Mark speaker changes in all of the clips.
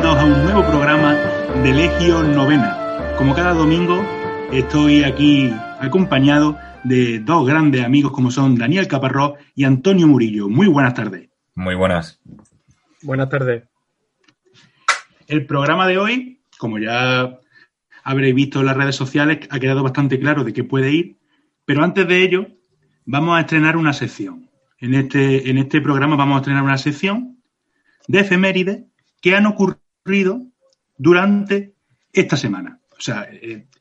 Speaker 1: invitados a un nuevo programa de Legio Novena. Como cada domingo, estoy aquí acompañado de dos grandes amigos como son Daniel Caparrós y Antonio Murillo. Muy buenas tardes.
Speaker 2: Muy buenas.
Speaker 3: Buenas tardes.
Speaker 1: El programa de hoy, como ya habréis visto en las redes sociales, ha quedado bastante claro de qué puede ir, pero antes de ello vamos a estrenar una sección. En este programa vamos a estrenar una sección de efemérides que han ocurrido durante esta semana. O sea,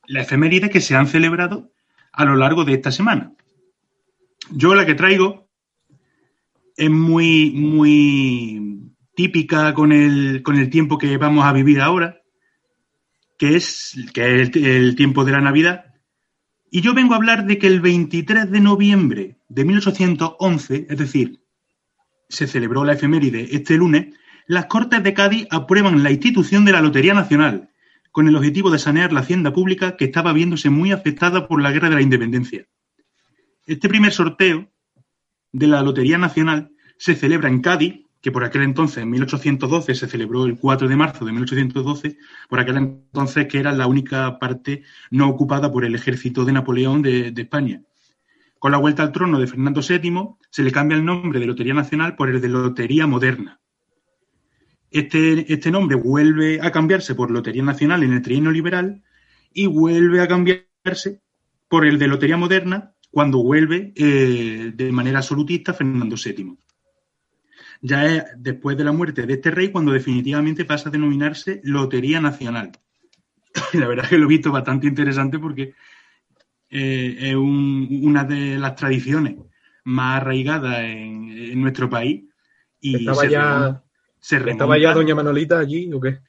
Speaker 1: las efemérides que se han celebrado a lo largo de esta semana. Yo la que traigo es muy típica con el tiempo que vamos a vivir ahora, que es el tiempo de la Navidad. Y yo vengo a hablar de que el 23 de noviembre de 1811, es decir, se celebró la efeméride este lunes, las Cortes de Cádiz aprueban la institución de la Lotería Nacional, con el objetivo de sanear la hacienda pública que estaba viéndose muy afectada por la Guerra de la Independencia. Este primer sorteo de la Lotería Nacional se celebra en Cádiz, que por aquel entonces, en 1812, se celebró el 4 de marzo de 1812, por aquel entonces que era la única parte no ocupada por el ejército de Napoleón de España. Con la vuelta al trono de Fernando VII, se le cambia el nombre de Lotería Nacional por el de Lotería Moderna. Este nombre vuelve a cambiarse por Lotería Nacional en el trienio liberal y vuelve a cambiarse por el de Lotería Moderna cuando vuelve de manera absolutista Fernando VII. Ya es después de la muerte de este rey cuando definitivamente pasa a denominarse Lotería Nacional. La verdad es que lo he visto bastante interesante porque es una de las tradiciones más arraigadas en nuestro país. Y
Speaker 3: ¿Estaba ya doña Manolita allí o qué?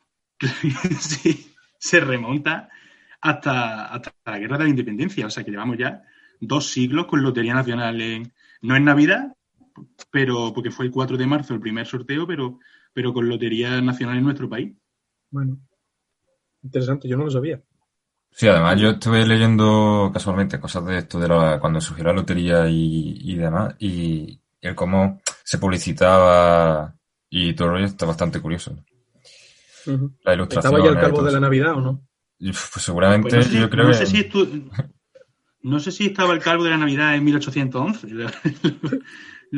Speaker 1: Sí, se remonta hasta la Guerra de la Independencia. O sea que llevamos ya 2 siglos con Lotería Nacional. No en Navidad, pero porque fue el 4 de marzo el primer sorteo, pero con Lotería Nacional en nuestro país.
Speaker 3: Bueno, interesante, yo no lo sabía.
Speaker 2: Sí, además yo estuve leyendo casualmente cosas de esto de cuando surgió la lotería y demás, y el cómo se publicitaba y todo el rollo está bastante curioso.
Speaker 3: Uh-huh.
Speaker 2: La ilustración.
Speaker 3: ¿Estaba ya el calvo de la Navidad o no?
Speaker 2: Pues seguramente,
Speaker 1: pues
Speaker 2: yo creo
Speaker 1: no sé si estaba el calvo de la Navidad en 1811.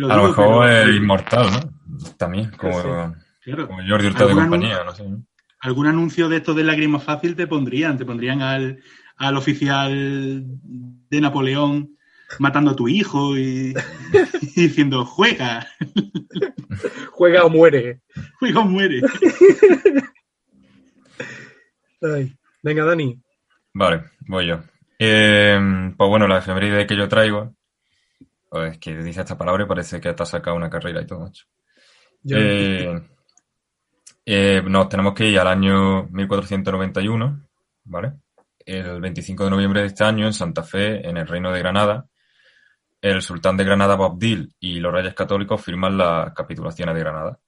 Speaker 2: A lo mejor es inmortal, ¿no? También, como Jordi Hurtado y compañía, no sé, ¿no?
Speaker 1: Algún anuncio de estos de lágrima fácil te pondrían al oficial de Napoleón matando a tu hijo y diciendo, juega.
Speaker 3: Juega o muere.
Speaker 1: Juega o muere.
Speaker 3: Ay. Venga, Dani.
Speaker 2: Vale, voy yo. Pues bueno, la efeméride que yo traigo, pues que dice esta palabra y parece que te ha sacado una carrera y todo, macho. Nos tenemos que ir al año 1491, ¿vale? El 25 de noviembre de este año, en Santa Fe, en el Reino de Granada, el sultán de Granada, Boabdil, y los reyes católicos firman las capitulaciones de Granada.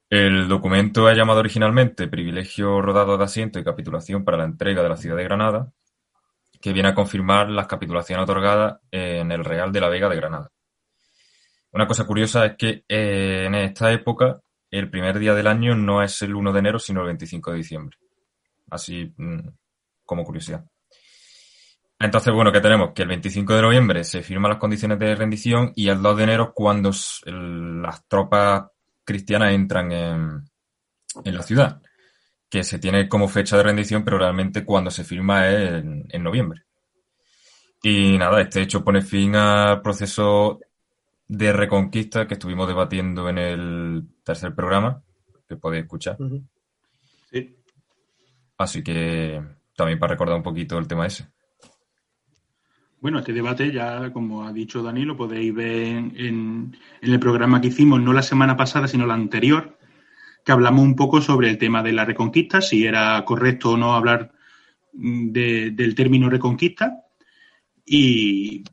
Speaker 2: El documento es llamado originalmente Privilegio rodado de asiento y capitulación para la entrega de la ciudad de Granada, que viene a confirmar las capitulaciones otorgadas en el Real de la Vega de Granada. Una cosa curiosa es que en esta época el primer día del año no es el 1 de enero, sino el 25 de diciembre. Así como curiosidad. Entonces, bueno, ¿qué tenemos? Que el 25 de noviembre se firman las condiciones de rendición y el 2 de enero es cuando las tropas cristianas entran en la ciudad, que se tiene como fecha de rendición, pero realmente cuando se firma es en noviembre. Y nada, este hecho pone fin al proceso de reconquista que estuvimos debatiendo en el tercer programa, que podéis escuchar.
Speaker 3: Uh-huh.
Speaker 1: Sí.
Speaker 2: Así que también para recordar un poquito el tema ese.
Speaker 1: Bueno, este debate ya, como ha dicho Dani, lo podéis ver en el programa que hicimos, no la semana pasada, sino la anterior, que hablamos un poco sobre el tema de la reconquista, si era correcto o no hablar del término reconquista. Y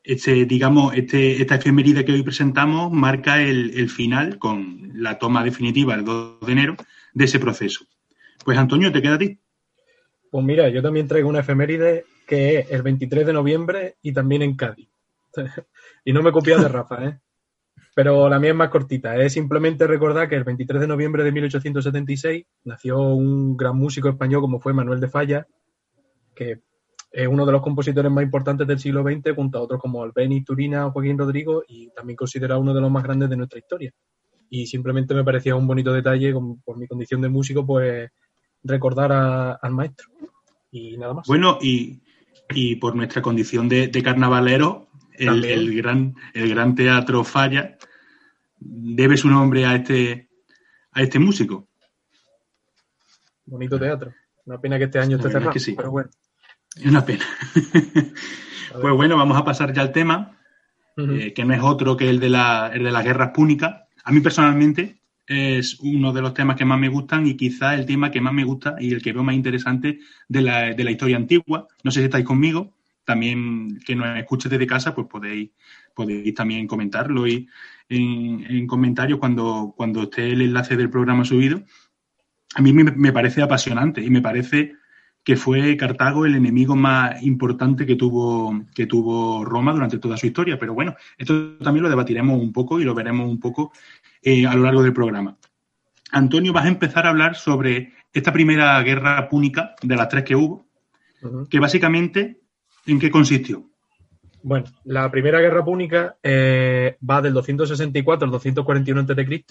Speaker 1: esta efeméride que hoy presentamos marca el final con la toma definitiva el 2 de enero de ese proceso. Pues Antonio, ¿te queda a ti?
Speaker 3: Pues mira, yo también traigo una efeméride que es el 23 de noviembre y también en Cádiz. Y no me copias de Rafa, ¿eh? Pero la mía es más cortita. Es simplemente recordar que el 23 de noviembre de 1876 nació un gran músico español como fue Manuel de Falla, que es uno de los compositores más importantes del siglo XX, junto a otros como Albéniz, Turina o Joaquín Rodrigo, y también considerado uno de los más grandes de nuestra historia. Y simplemente me parecía un bonito detalle, por mi condición de músico, pues recordar al maestro. Y nada más.
Speaker 1: Bueno, y por nuestra condición de carnavalero, el gran Teatro Falla debe su nombre a este músico.
Speaker 3: Bonito teatro. Una pena que este año esté cerrado,
Speaker 1: que sí.
Speaker 3: Pero bueno.
Speaker 1: Es una pena. Pues bueno, vamos a pasar ya al tema, que no es otro que el de las guerras púnicas. A mí personalmente es uno de los temas que más me gustan y quizá el tema que más me gusta y el que veo más interesante de la historia antigua. No sé si estáis conmigo. También que nos escuches desde casa, pues podéis también comentarlo y en comentarios cuando esté el enlace del programa subido. A mí me parece apasionante y me parece que fue Cartago el enemigo más importante que tuvo Roma durante toda su historia. Pero bueno, esto también lo debatiremos un poco y lo veremos un poco a lo largo del programa. Antonio, vas a empezar a hablar sobre esta primera guerra púnica de las 3 que hubo, que básicamente, ¿en qué consistió?
Speaker 3: Bueno, la primera guerra púnica va del 264 al 241 a.C.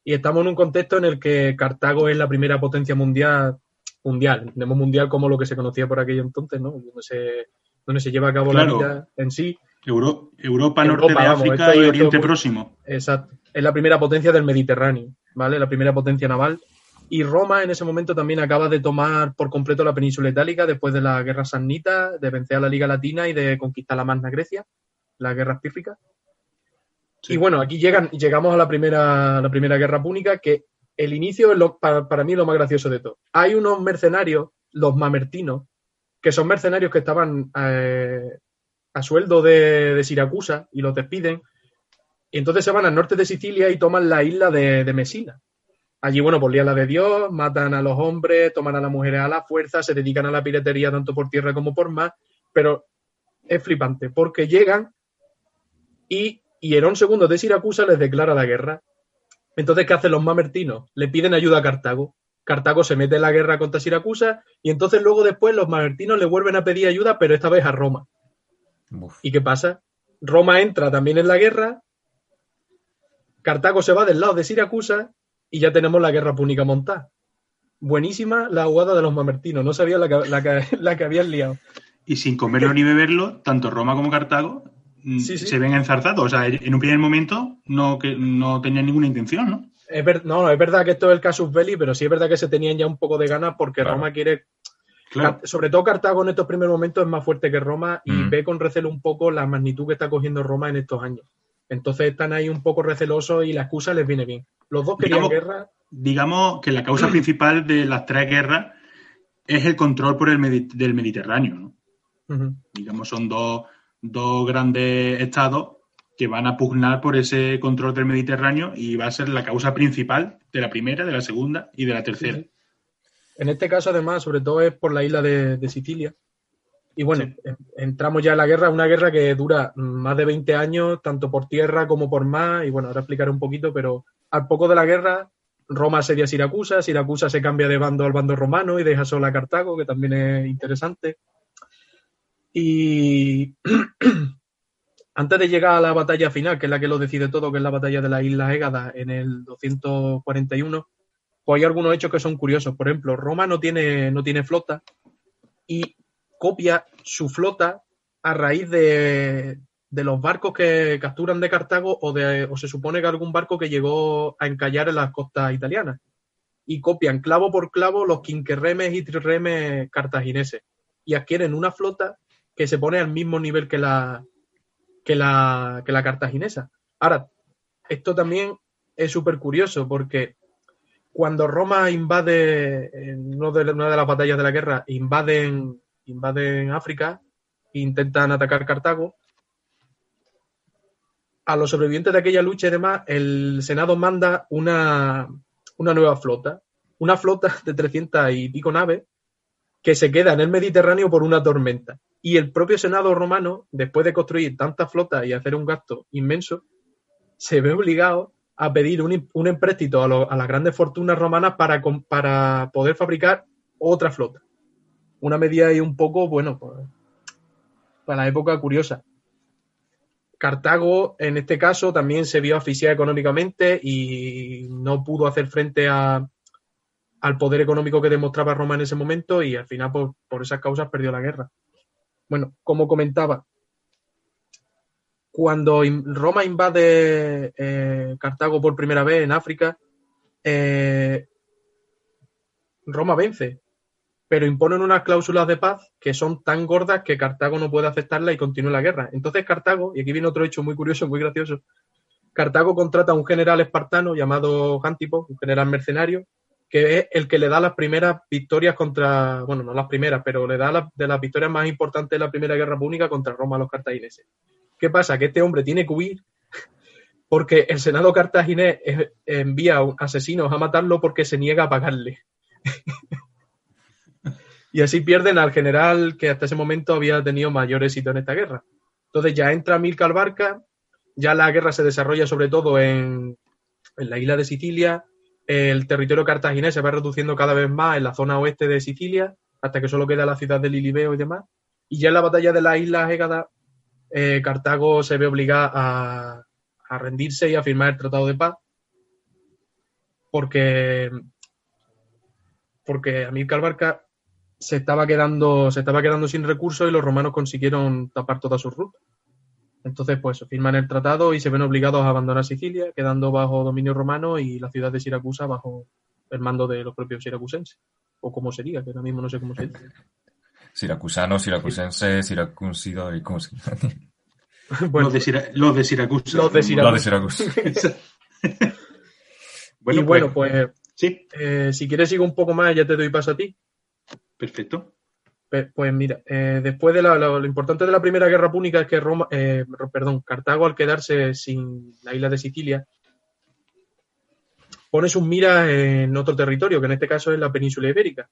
Speaker 3: y estamos en un contexto en el que Cartago es la primera potencia mundial, entendemos mundial como lo que se conocía por aquello entonces, ¿no? Donde se lleva a cabo la vida en sí.
Speaker 1: Europa, norte de África y Oriente Próximo.
Speaker 3: Exacto. Es la primera potencia del Mediterráneo, ¿vale? La primera potencia naval. Y Roma en ese momento también acaba de tomar por completo la península itálica después de la guerra samnita, de vencer a la Liga Latina y de conquistar la Magna Grecia, las guerras pírricas. Sí. Y bueno, aquí llegamos a la primera guerra púnica, que el inicio es para mí lo más gracioso de todo. Hay unos mercenarios, los mamertinos, que son mercenarios que estaban a sueldo de Siracusa y los despiden. Y entonces se van al norte de Sicilia y toman la isla de Mesina. Allí, bueno, por la de Dios, matan a los hombres, toman a las mujeres a la fuerza, se dedican a la piratería tanto por tierra como por mar, pero es flipante porque llegan y Hierón II de Siracusa les declara la guerra. Entonces, ¿qué hacen los mamertinos? Le piden ayuda a Cartago. Cartago se mete en la guerra contra Siracusa y entonces luego después los mamertinos le vuelven a pedir ayuda, pero esta vez a Roma. Uf. ¿Y qué pasa? Roma entra también en la guerra, Cartago se va del lado de Siracusa y ya tenemos la guerra púnica montada. Buenísima la jugada de los mamertinos, no sabía la que habían liado.
Speaker 1: Y sin comerlo ni beberlo, tanto Roma como Cartago se ven enzarzados. O sea, en un primer momento no tenían ninguna intención, ¿no?
Speaker 3: Es verdad que esto es el casus belli, pero sí es verdad que se tenían ya un poco de ganas porque Roma quiere... Claro. Sobre todo Cartago en estos primeros momentos es más fuerte que Roma y ve con recelo un poco la magnitud que está cogiendo Roma en estos años. Entonces están ahí un poco recelosos y la excusa les viene bien. Los dos querían guerra.
Speaker 1: Digamos que la causa principal de las 3 guerras es el control del Mediterráneo, ¿no? Digamos, son dos grandes estados que van a pugnar por ese control del Mediterráneo y va a ser la causa principal de la primera, de la segunda y de la tercera.
Speaker 3: Sí. En este caso, además, sobre todo es por la isla de Sicilia. Y bueno, entramos ya en la guerra, una guerra que dura más de 20 años, tanto por tierra como por mar, y bueno, ahora explicaré un poquito, pero al poco de la guerra, Roma asedia Siracusa, Siracusa se cambia de bando al bando romano y deja sola a Cartago, que también es interesante. Y antes de llegar a la batalla final, que es la que lo decide todo, que es la batalla de las Islas Égadas en el 241, pues hay algunos hechos que son curiosos. Por ejemplo, Roma no tiene flota y copia su flota a raíz de los barcos que capturan de Cartago o se supone que algún barco que llegó a encallar en las costas italianas. Y copian clavo por clavo los quinquerremes y trirremes cartagineses y adquieren una flota que se pone al mismo nivel que la cartaginesa. Ahora, esto también es súper curioso porque cuando Roma invade, en una de las batallas de la guerra, invaden África e intentan atacar Cartago, a los sobrevivientes de aquella lucha y demás, el Senado manda una nueva flota, una flota de 300 y pico naves que se queda en el Mediterráneo por una tormenta. Y el propio Senado romano, después de construir tantas flotas y hacer un gasto inmenso, se ve obligado a pedir un empréstito a las grandes fortunas romanas para poder fabricar otra flota. Una medida ahí un poco, bueno, pues, para la época curiosa. Cartago, en este caso, también se vio asfixiada económicamente y no pudo hacer frente al poder económico que demostraba Roma en ese momento y al final, por esas causas, perdió la guerra. Bueno, como comentaba, cuando Roma invade Cartago por primera vez en África, Roma vence, pero imponen unas cláusulas de paz que son tan gordas que Cartago no puede aceptarlas y continúa la guerra. Entonces Cartago, y aquí viene otro hecho muy curioso, muy gracioso, Cartago contrata a un general espartano llamado Jántipo, un general mercenario, que es el que le da las primeras victorias contra, bueno, no las primeras, pero le da de las victorias más importantes de la Primera Guerra Púnica contra Roma a los cartagineses. ¿Qué pasa? Que este hombre tiene que huir porque el Senado cartaginés envía a asesinos a matarlo porque se niega a pagarle. Y así pierden al general que hasta ese momento había tenido mayor éxito en esta guerra. Entonces ya entra Amílcar Barca, ya la guerra se desarrolla sobre todo en la isla de Sicilia, el territorio cartaginés se va reduciendo cada vez más en la zona oeste de Sicilia, hasta que solo queda la ciudad de Lilibeo y demás. Y ya en la batalla de las Islas Égadas, Cartago se ve obligada a rendirse y a firmar el Tratado de Paz, porque Amílcar Barca se estaba quedando sin recursos y los romanos consiguieron tapar todas sus rutas. Entonces, pues, firman el tratado y se ven obligados a abandonar Sicilia, quedando bajo dominio romano y la ciudad de Siracusa bajo el mando de los propios siracusenses. O como sería, que ahora mismo no sé cómo se dice.
Speaker 2: Siracusano, siracusense, siracuncido y cómo se dice.
Speaker 1: Bueno, los de Siracusa.
Speaker 2: Los de Siracusa.
Speaker 3: Bueno, y bueno, pues sí. Si quieres sigo un poco más, ya te doy paso a ti.
Speaker 1: Perfecto.
Speaker 3: Pues mira, después de lo importante de la Primera Guerra Púnica es que Cartago, al quedarse sin la isla de Sicilia, pone sus miras en otro territorio, que en este caso es la península ibérica,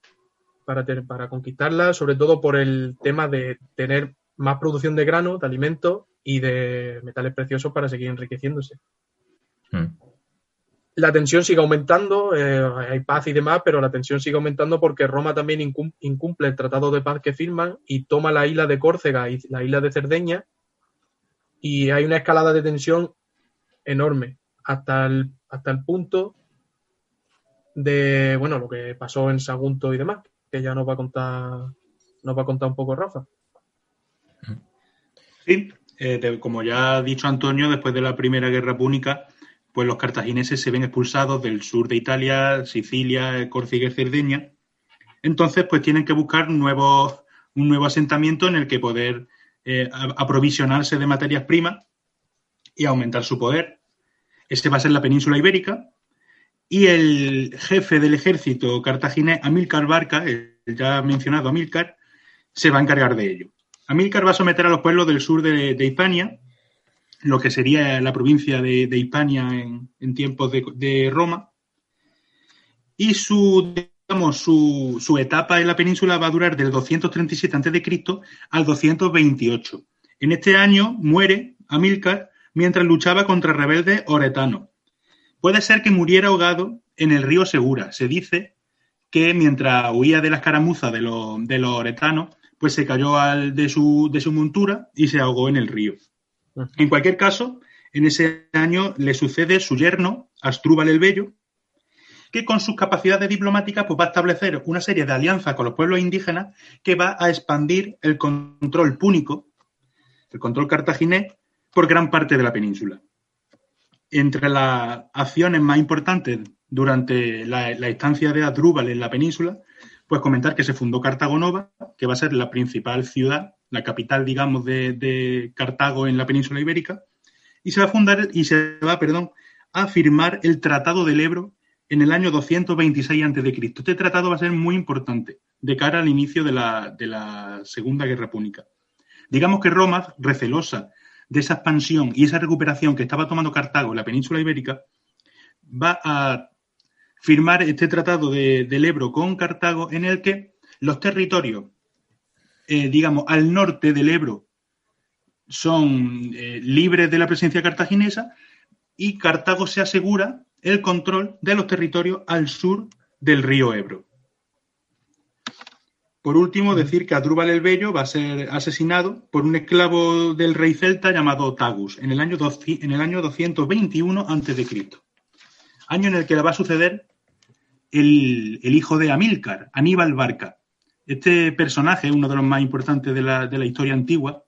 Speaker 3: para conquistarla, sobre todo por el tema de tener más producción de grano, de alimentos y de metales preciosos para seguir enriqueciéndose. La tensión sigue aumentando, hay paz y demás, pero la tensión sigue aumentando porque Roma también incumple el tratado de paz que firman y toma la isla de Córcega y la isla de Cerdeña, y hay una escalada de tensión enorme hasta el punto de, bueno, lo que pasó en Sagunto y demás, que ya nos va a contar un poco Rafa.
Speaker 1: Sí, como ya ha dicho Antonio, después de la Primera Guerra Púnica, pues los cartagineses se ven expulsados del sur de Italia, Sicilia, Córcega y Cerdeña. Entonces, pues tienen que buscar un nuevo asentamiento en el que poder aprovisionarse de materias primas y aumentar su poder. Este va a ser la península ibérica. Y el jefe del ejército cartaginés, Amílcar Barca, el ya mencionado Amílcar, se va a encargar de ello. Amílcar va a someter a los pueblos del sur de Hispania, lo que sería la provincia de Hispania en tiempos de Roma, y su etapa en la península va a durar del 237 a.C. al 228. En este año muere Amílcar mientras luchaba contra rebeldes oretanos. Puede ser que muriera ahogado en el río Segura. Se dice que mientras huía de la escaramuza de los oretanos, pues se cayó de su montura y se ahogó en el río. En cualquier caso, en ese año le sucede su yerno, Asdrúbal el Bello, que con sus capacidades diplomáticas pues va a establecer una serie de alianzas con los pueblos indígenas que va a expandir el control púnico, el control cartaginés, por gran parte de la península. Entre las acciones más importantes durante la estancia de Asdrúbal en la península, pues comentar que se fundó Cartago Nova, que va a ser la principal ciudad, la capital, digamos, de Cartago en la península ibérica, y se va a firmar el Tratado del Ebro en el año 226 a.C. Este tratado va a ser muy importante de cara al inicio de la Segunda Guerra Púnica. Digamos que Roma, recelosa de esa expansión y esa recuperación que estaba tomando Cartago en la península ibérica, va a firmar este tratado del Ebro con Cartago, en el que los territorios, digamos, al norte del Ebro son libres de la presencia cartaginesa, y Cartago se asegura el control de los territorios al sur del río Ebro. Por último, decir que Asdrúbal el Bello va a ser asesinado por un esclavo del rey celta llamado Tagus en el año 221 a.C., año en el que le va a suceder el hijo de Amílcar, Aníbal Barca. Este personaje, uno de los más importantes de la historia antigua,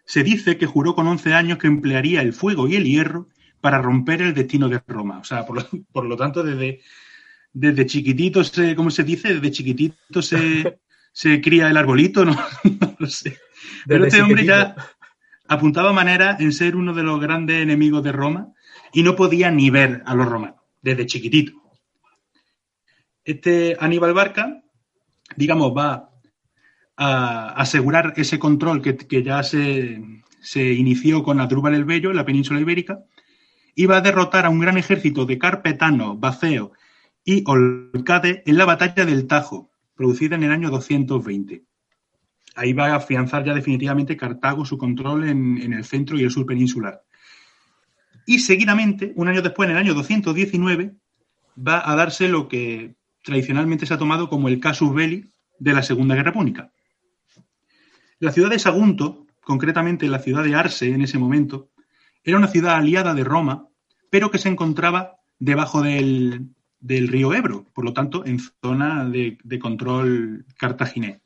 Speaker 1: se dice que juró con 11 años que emplearía el fuego y el hierro para romper el destino de Roma. O sea, por lo tanto, desde chiquitito, ¿cómo se dice? Desde chiquitito se cría el arbolito, no lo sé. Pero este hombre ya apuntaba maneras en ser uno de los grandes enemigos de Roma y no podía ni ver a los romanos, desde chiquitito. Este Aníbal Barca, digamos, va a asegurar ese control que ya se inició con Asdrúbal el Bello en la península ibérica y va a derrotar a un gran ejército de carpetanos, vaceos y olcades en la batalla del Tajo, producida en el año 220. Ahí va a afianzar ya definitivamente Cartago su control en el centro y el sur peninsular. Y seguidamente, un año después, en el año 219, va a darse lo que tradicionalmente se ha tomado como el casus belli de la Segunda Guerra Púnica. La ciudad de Sagunto, concretamente la ciudad de Arse en ese momento, era una ciudad aliada de Roma, pero que se encontraba debajo del río Ebro, por lo tanto, en zona de control cartaginés.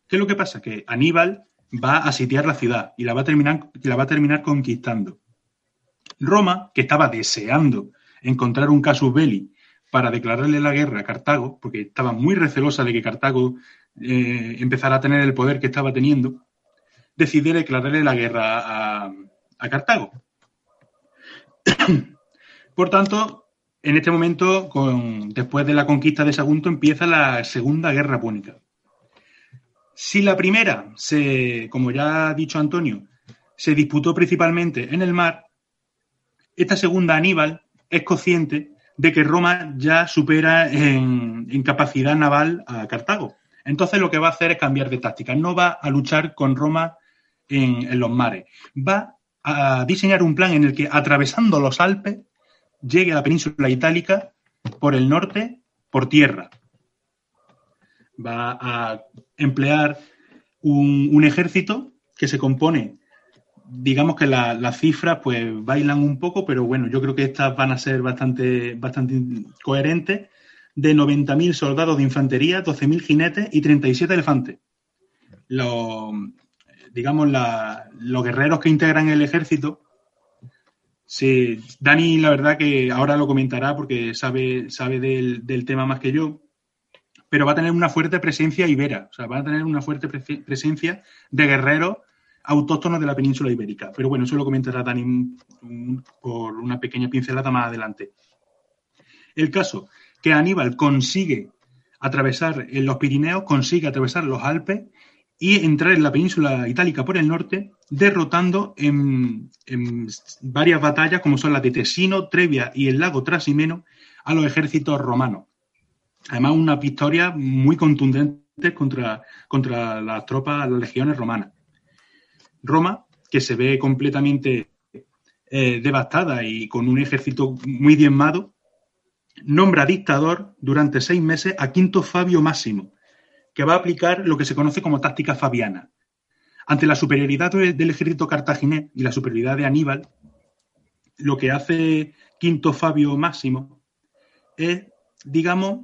Speaker 1: ¿Qué es lo que pasa? Que Aníbal va a sitiar la ciudad y la va a terminar conquistando. Roma, que estaba deseando encontrar un casus belli para declararle la guerra a Cartago, porque estaba muy recelosa de que Cartago empezara a tener el poder que estaba teniendo, decide declararle la guerra a Cartago. Por tanto, en este momento, después de la conquista de Sagunto, empieza la Segunda Guerra Púnica. Si la primera, como ya ha dicho Antonio, se disputó principalmente en el mar, esta segunda, Aníbal, es consciente de que Roma ya supera en capacidad naval a Cartago. Entonces lo que va a hacer es cambiar de táctica. No va a luchar con Roma en los mares. Va a diseñar un plan en el que, atravesando los Alpes, llegue a la península itálica por el norte, por tierra. Va a emplear un ejército que se compone, digamos que las cifras pues bailan un poco, pero bueno, yo creo que estas van a ser bastante coherentes, de 90.000 soldados de infantería, 12.000 jinetes y 37 elefantes. Los guerreros que integran el ejército, Dani, la verdad que ahora lo comentará porque sabe del tema más que yo, pero va a tener una fuerte presencia ibera, o sea, va a tener una fuerte presencia de guerreros autóctonos de la península ibérica. Pero bueno, eso lo comentará Dani por una pequeña pincelada más adelante. El caso que Aníbal consigue atravesar los Pirineos, consigue atravesar los Alpes y entrar en la península itálica por el norte, derrotando en varias batallas, como son las de Tesino, Trebia y el lago Trasimeno, a los ejércitos romanos. Además, una victoria muy contundente contra las tropas, las legiones romanas. Roma, que se ve completamente devastada y con un ejército muy diezmado, nombra dictador durante 6 meses a Quinto Fabio Máximo, que va a aplicar lo que se conoce como táctica fabiana. Ante la superioridad del ejército cartaginés y la superioridad de Aníbal, lo que hace Quinto Fabio Máximo es, digamos,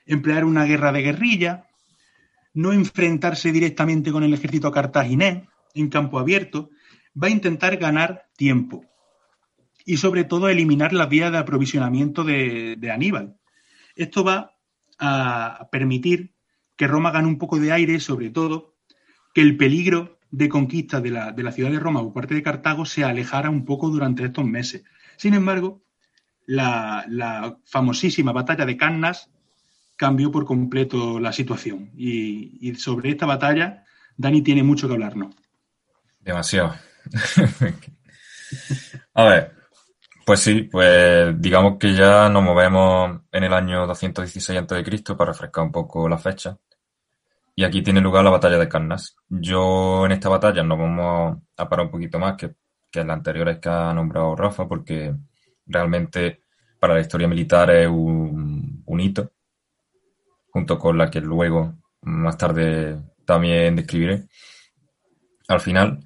Speaker 1: emplear una guerra de guerrilla, no enfrentarse directamente con el ejército cartaginés en campo abierto, va a intentar ganar tiempo y sobre todo eliminar las vías de aprovisionamiento de Aníbal. Esto va a permitir que Roma gane un poco de aire, sobre todo que el peligro de conquista de la ciudad de Roma por parte de Cartago se alejara un poco durante estos meses. Sin embargo, la famosísima batalla de Cannas cambió por completo la situación y sobre esta batalla Dani tiene mucho que hablarnos.
Speaker 2: Demasiado. A ver, pues sí, pues digamos que ya nos movemos en el año 216 a.C. para refrescar un poco la fecha. Y aquí tiene lugar la batalla de Cannas. Yo en esta batalla nos vamos a parar un poquito más, que que las anteriores que ha nombrado Rafa, porque realmente para la historia militar es un hito, junto con la que luego más tarde también describiré al final.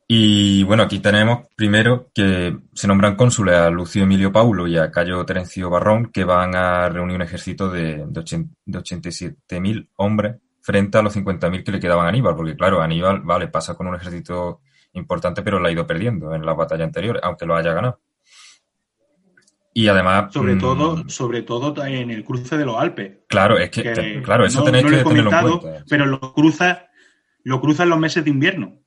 Speaker 2: Y bueno, aquí tenemos primero que se nombran cónsules a Lucio Emilio Paulo y a Cayo Terencio Varrón, que van a reunir un ejército de 87.000 hombres frente a los 50.000 que le quedaban a Aníbal, porque claro, Aníbal, vale, pasa con un ejército importante, pero lo ha ido perdiendo en las batallas anteriores, aunque lo haya ganado. Y además...
Speaker 1: Sobre todo en el cruce de los Alpes.
Speaker 2: Claro, es que claro, eso tenéis que tenerlo en cuenta.
Speaker 1: Pero lo cruza en los meses de invierno.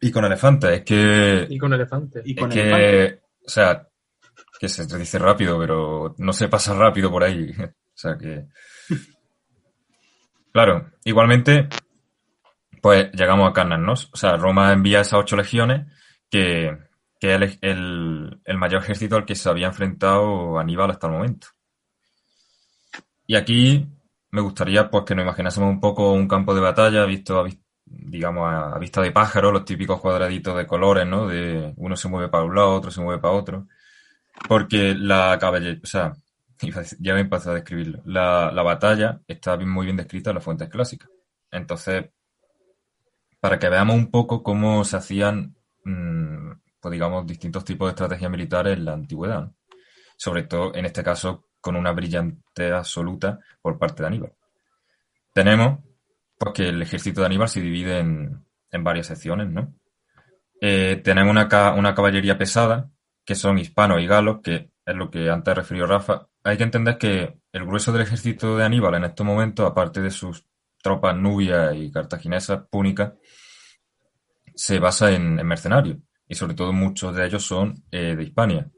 Speaker 2: Y con elefantes, es que...
Speaker 3: Y con elefantes.
Speaker 2: O sea, que se dice rápido, pero no se pasa rápido por ahí. O sea que... Claro, igualmente, pues llegamos a Cannas, ¿no? O sea, Roma envía esas 8 legiones que es el mayor ejército al que se había enfrentado Aníbal hasta el momento. Y aquí me gustaría pues que nos imaginásemos un poco un campo de batalla visto digamos, a vista de pájaro, los típicos cuadraditos de colores, ¿no? De uno se mueve para un lado, otro se mueve para otro. Porque la caballería, o sea, ya me empezado a describirlo. La batalla está muy bien descrita en las fuentes clásicas. Entonces, para que veamos un poco cómo se hacían, pues digamos, distintos tipos de estrategias militares en la antigüedad, ¿no? Sobre todo, en este caso, con una brillantez absoluta por parte de Aníbal. Tenemos pues que el ejército de Aníbal se divide en varias secciones, ¿no? Tenemos una caballería pesada, que son hispanos y galos, que es lo que antes refirió Rafa. Hay que entender que el grueso del ejército de Aníbal en estos momentos, aparte de sus tropas nubias y cartaginesas púnicas, se basa en mercenarios, y sobre todo muchos de ellos son de Hispania,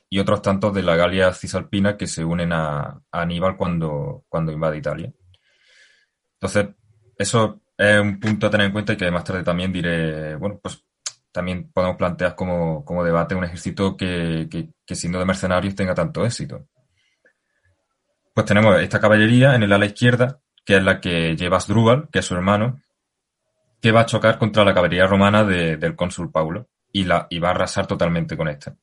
Speaker 2: y otros tantos de la Galia Cisalpina que se unen a Aníbal cuando invade Italia. Entonces, eso es un punto a tener en cuenta y que más tarde también diré, bueno, pues también podemos plantear como debate un ejército que siendo de mercenarios tenga tanto éxito. Pues tenemos esta caballería en el ala izquierda, que es la que lleva Asdrúbal, que es su hermano, que va a chocar contra la caballería romana del cónsul Paulo y va a arrasar totalmente con esta.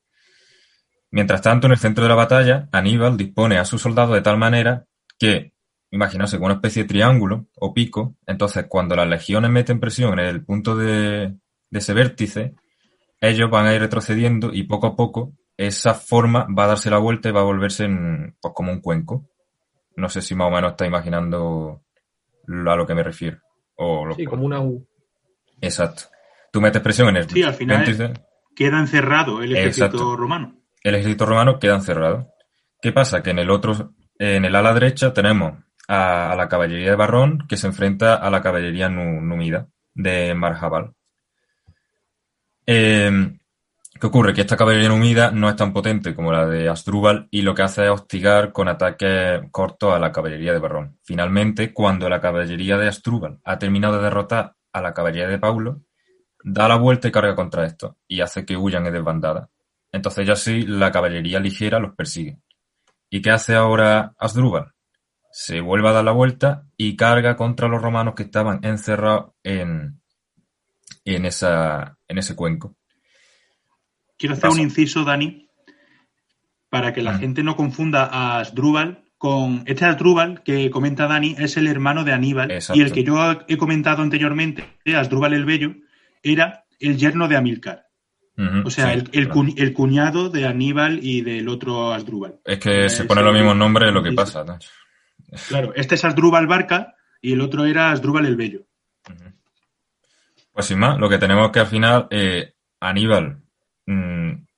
Speaker 2: Mientras tanto, en el centro de la batalla, Aníbal dispone a sus soldados de tal manera que, imaginaos, como una especie de triángulo o pico, entonces cuando las legiones meten presión en el punto de ese vértice, ellos van a ir retrocediendo y poco a poco esa forma va a darse la vuelta y va a volverse pues como un cuenco. No sé si más o menos está imaginando a lo que me refiero.
Speaker 3: Sí, como una U.
Speaker 2: Exacto. Tú metes presión en el
Speaker 1: sí, al final
Speaker 2: vértice.
Speaker 1: Queda encerrado el ejército romano.
Speaker 2: El ejército romano queda encerrado. ¿Qué pasa? Que en el ala derecha tenemos a la caballería de Varrón, que se enfrenta a la caballería númida de Marjabal. ¿Qué ocurre? Que esta caballería númida no es tan potente como la de Asdrúbal y lo que hace es hostigar con ataques cortos a la caballería de Varrón. Finalmente, cuando la caballería de Asdrúbal ha terminado de derrotar a la caballería de Paulo, da la vuelta y carga contra esto y hace que huyan en desbandada. Entonces ya sí, la caballería ligera los persigue. ¿Y qué hace ahora Asdrúbal? Se vuelve a dar la vuelta y carga contra los romanos que estaban encerrados en ese cuenco.
Speaker 1: Quiero hacer un inciso, Dani, para que la gente no confunda a Asdrúbal con... Este Asdrúbal que comenta Dani es el hermano de Aníbal. Exacto. Y el que yo he comentado anteriormente, Asdrúbal el Bello, era el yerno de Amílcar. O sea, sí, el cuñado de Aníbal y del otro Asdrúbal.
Speaker 2: Es que se pone los mismos nombres lo que pasa, ¿no?
Speaker 1: Claro, este es Asdrúbal Barca y el otro era Asdrúbal el Bello.
Speaker 2: Pues sin más, lo que tenemos es que al final Aníbal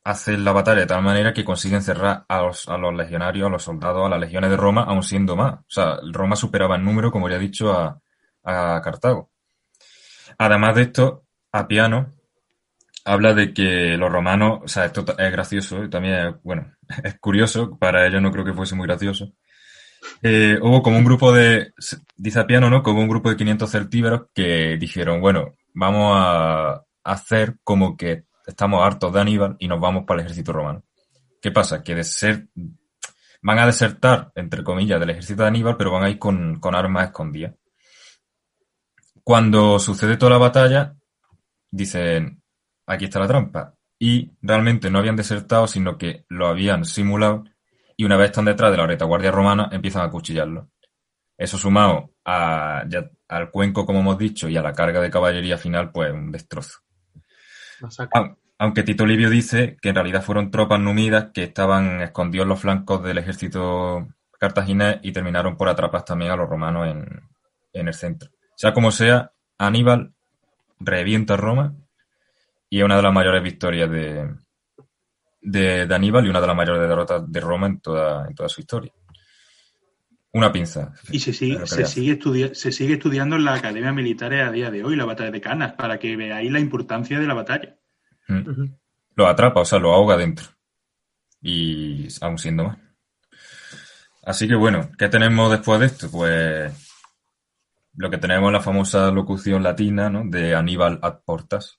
Speaker 2: hace la batalla de tal manera que consigue encerrar a los legionarios, a los soldados, a las legiones de Roma, aún siendo más. O sea, Roma superaba en número, como ya he dicho, a Cartago. Además de esto, Apiano habla de que los romanos, o sea, esto es gracioso y también, bueno, es curioso, para ellos no creo que fuese muy gracioso. Hubo como un grupo dice Apiano, ¿no? Como un grupo de 500 celtíberos que dijeron, bueno, vamos a hacer como que estamos hartos de Aníbal y nos vamos para el ejército romano. ¿Qué pasa? Que van a desertar, entre comillas, del ejército de Aníbal, pero van a ir con armas escondidas. Cuando sucede toda la batalla, dicen, aquí está la trampa. Y realmente no habían desertado, sino que lo habían simulado y una vez están detrás de la retaguardia romana empiezan a acuchillarlo. Eso sumado al cuenco, como hemos dicho, y a la carga de caballería final, pues un destrozo.
Speaker 3: Masacre.
Speaker 2: Aunque Tito Livio dice que en realidad fueron tropas númidas que estaban escondidos en los flancos del ejército cartaginés y terminaron por atrapar también a los romanos en el centro. Sea como sea, Aníbal revienta Roma y es una de las mayores victorias de Aníbal y una de las mayores derrotas de Roma en toda su historia. Una pinza.
Speaker 1: Y se sigue estudiando en las academias militares a día de hoy, la batalla de Cannas, para que veáis la importancia de la batalla.
Speaker 2: Lo atrapa, o sea, lo ahoga dentro. Y aún siendo más. Así que bueno, ¿qué tenemos después de esto? Pues lo que tenemos es la famosa locución latina, ¿no? De Aníbal ad portas.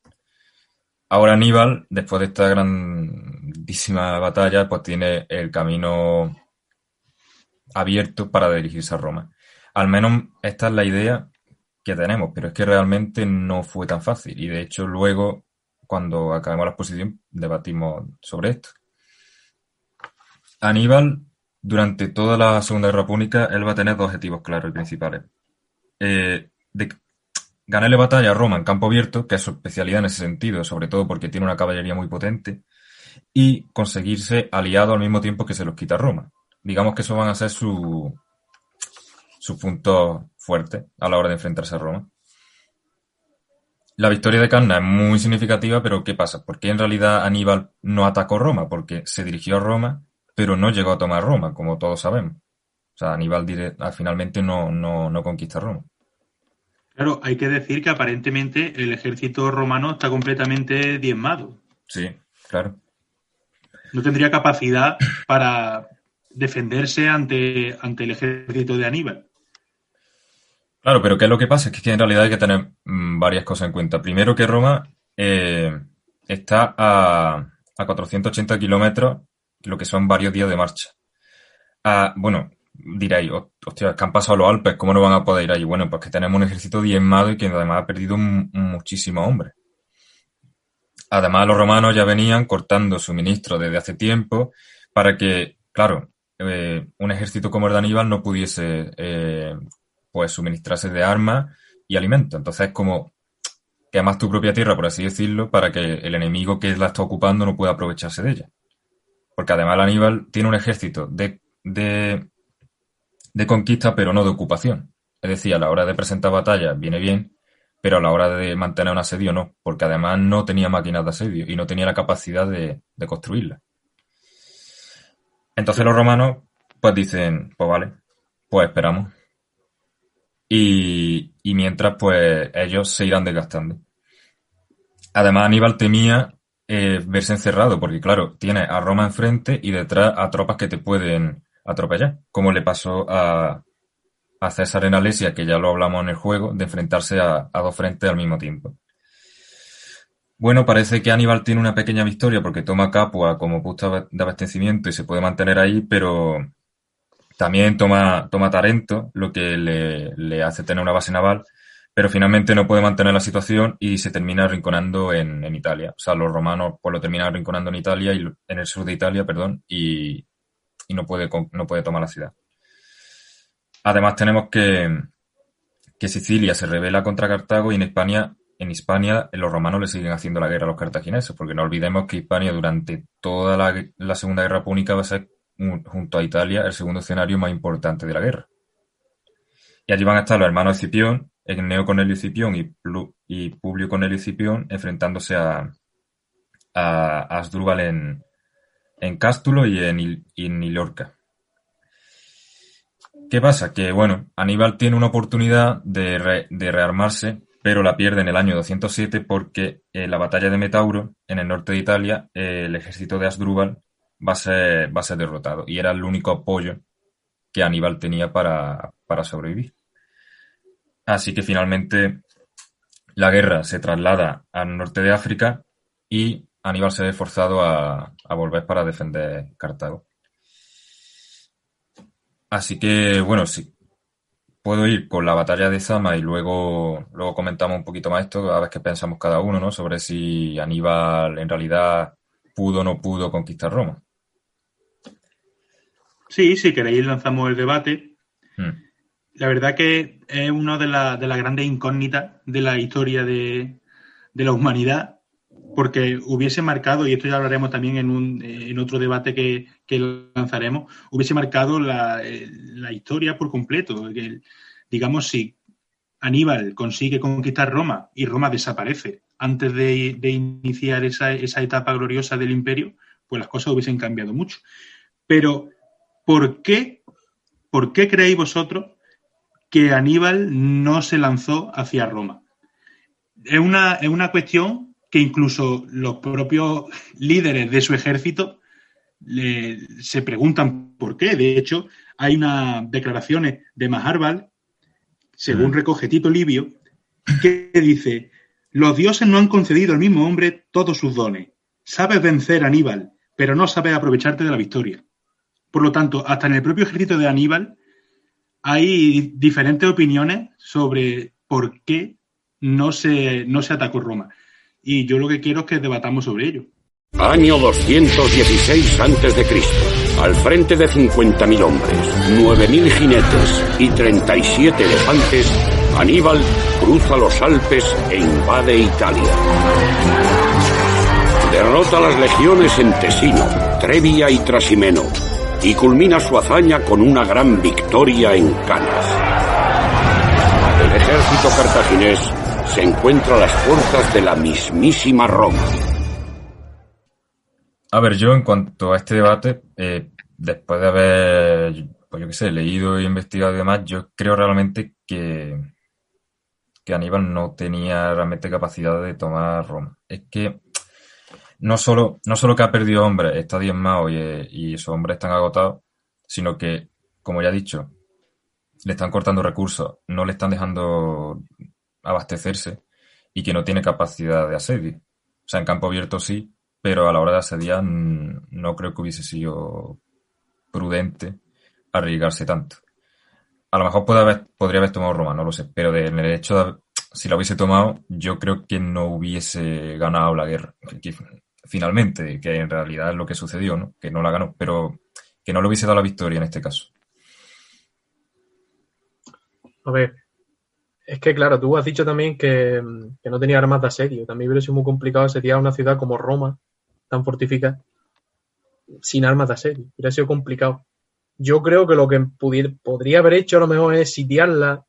Speaker 2: Ahora Aníbal, después de esta grandísima batalla, pues tiene el camino abierto para dirigirse a Roma. Al menos esta es la idea que tenemos, pero es que realmente no fue tan fácil. Y de hecho luego, cuando acabemos la exposición, debatimos sobre esto. Aníbal, durante toda la Segunda Guerra Púnica, él va a tener dos objetivos claros y principales. De ganarle batalla a Roma en campo abierto, que es su especialidad en ese sentido, sobre todo porque tiene una caballería muy potente, y conseguirse aliados al mismo tiempo que se los quita Roma. Digamos que eso van a ser sus puntos fuertes a la hora de enfrentarse a Roma. La victoria de Cannas es muy significativa, pero ¿qué pasa? ¿Por qué en realidad Aníbal no atacó Roma? Porque se dirigió a Roma, pero no llegó a tomar Roma, como todos sabemos. O sea, Aníbal finalmente no conquista Roma.
Speaker 1: Claro, hay que decir que aparentemente el ejército romano está completamente diezmado.
Speaker 2: Sí, claro.
Speaker 1: No tendría capacidad para defenderse ante el ejército de Aníbal.
Speaker 2: Claro, pero ¿qué es lo que pasa? Es que en realidad hay que tener varias cosas en cuenta. Primero que Roma está a 480 kilómetros, lo que son varios días de marcha. Bueno, diréis, hostia, es que han pasado los Alpes, ¿cómo no van a poder ir allí? Bueno, pues que tenemos un ejército diezmado y que además ha perdido muchísimos hombres. Además, los romanos ya venían cortando suministros desde hace tiempo para que, claro, un ejército como el de Aníbal no pudiese pues suministrarse de armas y alimentos. Entonces, como quemas tu propia tierra, por así decirlo, para que el enemigo que la está ocupando no pueda aprovecharse de ella. Porque además Aníbal tiene un ejército de conquista, pero no de ocupación. Es decir, a la hora de presentar batallas viene bien, pero a la hora de mantener un asedio no, porque además no tenía máquinas de asedio y no tenía la capacidad de construirlas. Entonces los romanos pues dicen, pues vale, pues esperamos. Y mientras pues ellos se irán desgastando. Además Aníbal temía verse encerrado, porque claro, tiene a Roma enfrente y detrás a tropas que te pueden atropellar, como le pasó a César en Alesia, que ya lo hablamos en el juego, de enfrentarse a dos frentes al mismo tiempo. Bueno, parece que Aníbal tiene una pequeña victoria porque toma Capua como punto de abastecimiento y se puede mantener ahí, pero también toma Tarento, lo que le hace tener una base naval, pero finalmente no puede mantener la situación y se termina arrinconando en Italia. O sea, los romanos pues lo terminan arrinconando en Italia, en el sur de Italia, perdón, y no puede tomar la ciudad. Además tenemos que Sicilia se rebela contra Cartago y en Hispania los romanos le siguen haciendo la guerra a los cartagineses, porque no olvidemos que Hispania durante toda la Segunda Guerra Púnica va a ser, junto a Italia, el segundo escenario más importante de la guerra. Y allí van a estar los hermanos Escipión, Gneo Cornelio Escipión y Publio Cornelio Escipión enfrentándose a Asdrúbal en Cástulo y en Ilorca. ¿Qué pasa? Que, bueno, Aníbal tiene una oportunidad de rearmarse, pero la pierde en el año 207 porque en la batalla de Metauro, en el norte de Italia, el ejército de Asdrúbal va a ser derrotado y era el único apoyo que Aníbal tenía para sobrevivir. Así que finalmente la guerra se traslada al norte de África y Aníbal se ve forzado a volver para defender Cartago. Así que, bueno, sí. puedo ir con la batalla de Zama y luego comentamos un poquito más esto, a ver qué pensamos cada uno, ¿no? Sobre si Aníbal en realidad pudo o no pudo conquistar Roma.
Speaker 1: Sí, si queréis lanzamos el debate.
Speaker 2: Mm.
Speaker 1: La verdad que es una de las grandes incógnitas de la historia de la humanidad, porque hubiese marcado, y esto ya hablaremos también en otro debate que lanzaremos, hubiese marcado la historia por completo. Digamos, si Aníbal consigue conquistar Roma y Roma desaparece antes de iniciar esa etapa gloriosa del imperio, pues las cosas hubiesen cambiado mucho. Pero, ¿por qué creéis vosotros que Aníbal no se lanzó hacia Roma? Es una cuestión que incluso los propios líderes de su ejército se preguntan por qué. De hecho, hay unas declaraciones de Maharbal, según recoge Tito Livio, que dice: los dioses no han concedido al mismo hombre todos sus dones. Sabes vencer a Aníbal, pero no sabes aprovecharte de la victoria. Por lo tanto, hasta en el propio ejército de Aníbal hay diferentes opiniones sobre por qué no se atacó Roma. Y yo lo que quiero es que debatamos sobre ello.
Speaker 4: Año 216 a.C. Al frente de 50.000 hombres, 9.000 jinetes y 37 elefantes, Aníbal cruza los Alpes e invade Italia. Derrota a las legiones en Tesino, Trebia y Trasimeno, y culmina su hazaña con una gran victoria en Canas. El ejército cartaginés se encuentra a las puertas de la mismísima Roma.
Speaker 2: A ver, yo en cuanto a este debate, después de haber, pues yo qué sé, leído e investigado y demás, yo creo realmente que Aníbal no tenía realmente capacidad de tomar Roma. Es que no solo que ha perdido hombres, está diezmado y esos hombres están agotados, sino que, como ya he dicho, le están cortando recursos, no le están dejando abastecerse y que no tiene capacidad de asedio. O sea, en campo abierto sí, pero a la hora de asediar no creo que hubiese sido prudente arriesgarse tanto. A lo mejor podría haber tomado Roma, no lo sé, pero en el hecho de si lo hubiese tomado, yo creo que no hubiese ganado la guerra. Finalmente, que en realidad es lo que sucedió, ¿no? Que no la ganó, pero que no le hubiese dado la victoria en este caso.
Speaker 3: A ver, es que claro, tú has dicho también que no tenía armas de asedio. También hubiera sido muy complicado asediar una ciudad como Roma, tan fortificada, sin armas de asedio. Hubiera sido complicado. Yo creo que lo que podría haber hecho a lo mejor es sitiarla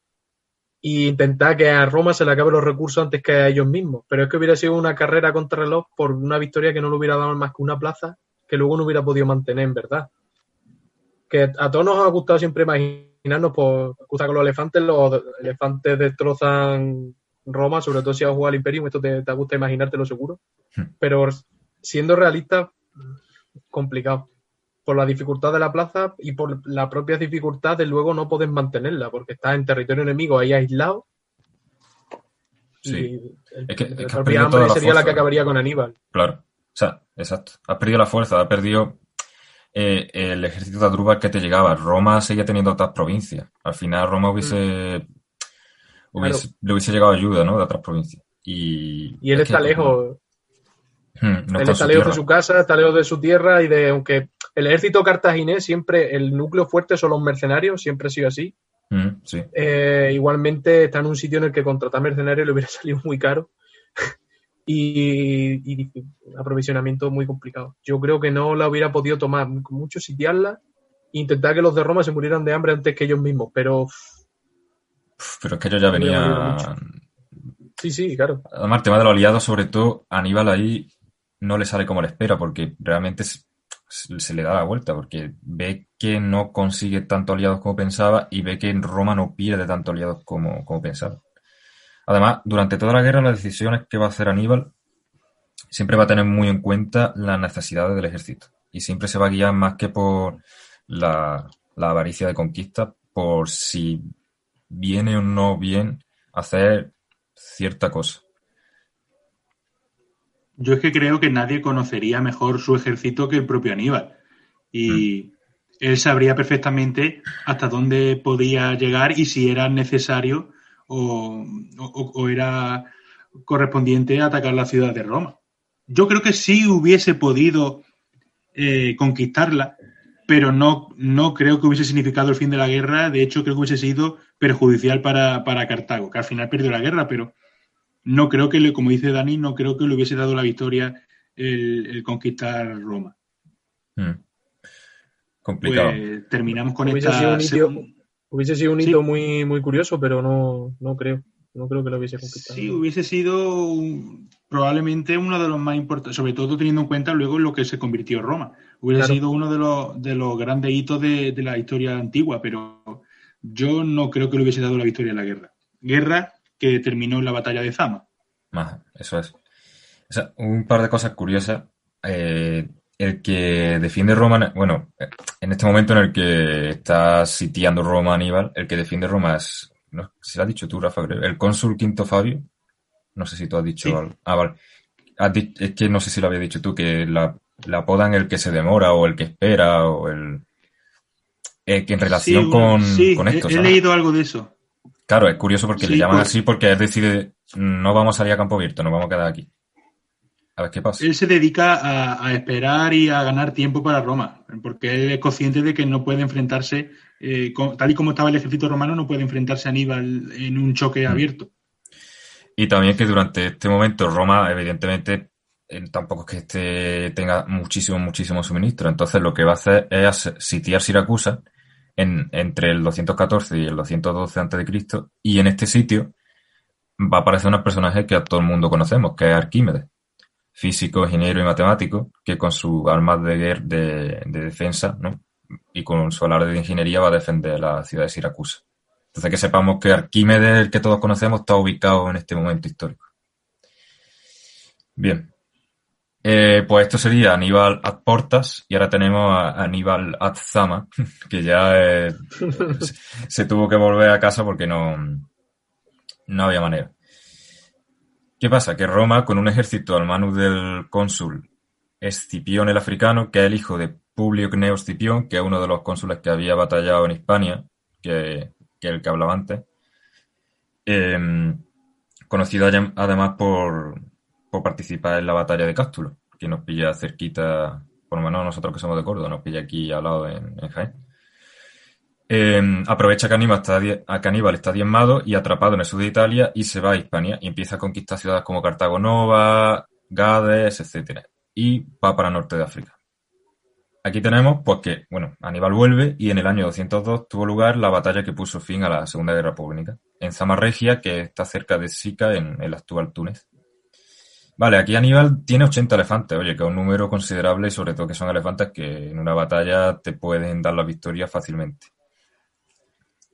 Speaker 3: e intentar que a Roma se le acaben los recursos antes que a ellos mismos. Pero es que hubiera sido una carrera contra reloj por una victoria que no le hubiera dado más que una plaza que luego no hubiera podido mantener, en verdad. Que a todos nos ha gustado siempre imaginarnos, pues, gusta con los elefantes destrozan Roma, sobre todo si has jugado al Imperium, esto te gusta imaginártelo seguro. Pero siendo realista, complicado. Por la dificultad de la plaza y por la propia dificultad de luego no poder mantenerla, porque estás en territorio enemigo ahí aislado.
Speaker 2: Sí.
Speaker 3: Y
Speaker 2: el
Speaker 3: propia hambre sería la que acabaría con Aníbal.
Speaker 2: Claro, o sea, exacto. Has perdido la fuerza, has perdido el ejército de Adrúbal que te llegaba. Roma seguía teniendo otras provincias. Al final Roma le hubiese llegado ayuda, ¿no? De otras provincias. Y
Speaker 3: él está lejos.
Speaker 2: No
Speaker 3: él está lejos de su casa, está lejos de su tierra y aunque el ejército cartaginés siempre, el núcleo fuerte son los mercenarios, siempre ha sido así.
Speaker 2: Sí.
Speaker 3: Igualmente está en un sitio en el que contratar mercenarios le hubiera salido muy caro y aprovisionamiento muy complicado. Yo creo que no la hubiera podido tomar, con mucho sitiarla e intentar que los de Roma se murieran de hambre antes que ellos mismos, pero
Speaker 2: es que ellos ya venían.
Speaker 3: Sí, claro.
Speaker 2: Además, el tema de los aliados, sobre todo, Aníbal ahí no le sale como le espera, porque realmente se le da la vuelta, porque ve que no consigue tantos aliados como pensaba y ve que en Roma no pierde tantos aliados como pensaba. Además, durante toda la guerra, las decisiones que va a hacer Aníbal siempre va a tener muy en cuenta las necesidades del ejército y siempre se va a guiar más que por la avaricia de conquista, por si viene o no bien hacer cierta cosa.
Speaker 1: Yo es que creo que nadie conocería mejor su ejército que el propio Aníbal. Y él sabría perfectamente hasta dónde podía llegar y si era necesario o era correspondiente atacar la ciudad de Roma. Yo creo que sí hubiese podido conquistarla, pero no creo que hubiese significado el fin de la guerra. De hecho, creo que hubiese sido perjudicial para Cartago, que al final perdió la guerra, pero no creo que, como dice Dani, no creo que le hubiese dado la victoria el conquistar Roma.
Speaker 2: Complicado.
Speaker 1: Pues terminamos con
Speaker 3: Hubiese sido un hito muy, muy curioso, pero no creo. No creo que lo hubiese conquistado.
Speaker 1: Sí, hubiese sido probablemente uno de los más importantes, sobre todo teniendo en cuenta luego lo que se convirtió en Roma. Hubiese sido uno de los grandes hitos de la historia antigua, pero yo no creo que le hubiese dado la victoria en la guerra. Guerra que terminó en la batalla de Zama.
Speaker 2: Eso es. O sea, un par de cosas curiosas. El que defiende Roma, bueno, en este momento en el que está sitiando Roma Aníbal, el que defiende Roma es, no, si lo has dicho tú, Rafa, el cónsul Quinto Fabio. No sé si tú has dicho
Speaker 1: sí.
Speaker 2: algo. Vale. Es que no sé si lo había dicho tú, que la apodan el que se demora o el que espera o el que en relación con esto.
Speaker 1: He leído algo de eso.
Speaker 2: Claro, es curioso porque le llaman así porque él decide, no vamos a salir a campo abierto, nos vamos a quedar aquí. A ver qué pasa.
Speaker 1: Él se dedica a esperar y a ganar tiempo para Roma, porque él es consciente de que no puede enfrentarse, tal y como estaba el ejército romano, no puede enfrentarse a Aníbal en un choque abierto.
Speaker 2: Y también que durante este momento Roma, evidentemente, tampoco es que tenga muchísimo suministro. Entonces lo que va a hacer es sitiar Siracusa entre el 214 y el 212 a.C. Y en este sitio va a aparecer un personaje que a todo el mundo conocemos, que es Arquímedes. Físico, ingeniero y matemático, que con sus armas de defensa, ¿no? Y con su alarde de ingeniería va a defender la ciudad de Siracusa. Entonces que sepamos que Arquímedes, el que todos conocemos, está ubicado en este momento histórico. Bien. Pues esto sería Aníbal ad Portas y ahora tenemos a Aníbal ad Zama, que ya se tuvo que volver a casa porque no había manera. ¿Qué pasa? Que Roma, con un ejército al mando del cónsul Escipión el Africano, que es el hijo de Publio Cneo Escipión, que es uno de los cónsules que había batallado en Hispania, que el que hablaba antes, conocido además por participar en la batalla de Cástulo, que nos pilla cerquita, por lo menos nosotros que somos de Córdoba, nos pilla aquí al lado en Jaén. Aprovecha que Aníbal está diezmado y atrapado en el sur de Italia y se va a Hispania y empieza a conquistar ciudades como Cartago Nova, Gades, etcétera, y va para el norte de África. Aquí tenemos pues que, Aníbal vuelve y en el año 202 tuvo lugar la batalla que puso fin a la Segunda Guerra Púnica en Zama Regia, que está cerca de Sica, en el actual Túnez. Vale, aquí Aníbal tiene 80 elefantes, oye, que es un número considerable y sobre todo que son elefantes que en una batalla te pueden dar la victoria fácilmente.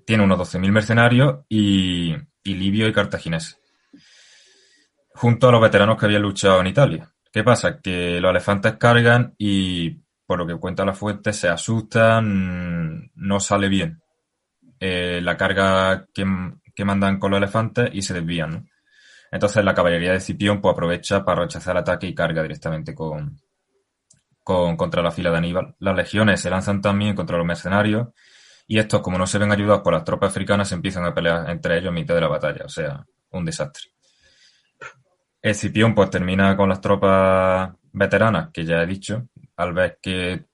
Speaker 2: Tiene unos 12.000 mercenarios y libios y cartagineses, junto a los veteranos que habían luchado en Italia. ¿Qué pasa? Que los elefantes cargan y, por lo que cuenta la fuente, se asustan, no sale bien la carga que mandan con los elefantes y se desvían, ¿no? Entonces la caballería de Escipión pues aprovecha para rechazar el ataque y carga directamente contra la fila de Aníbal. Las legiones se lanzan también contra los mercenarios y estos, como no se ven ayudados por las tropas africanas, se empiezan a pelear entre ellos en mitad de la batalla. O sea, un desastre. Escipión pues termina con las tropas veteranas, que ya he dicho, al ver que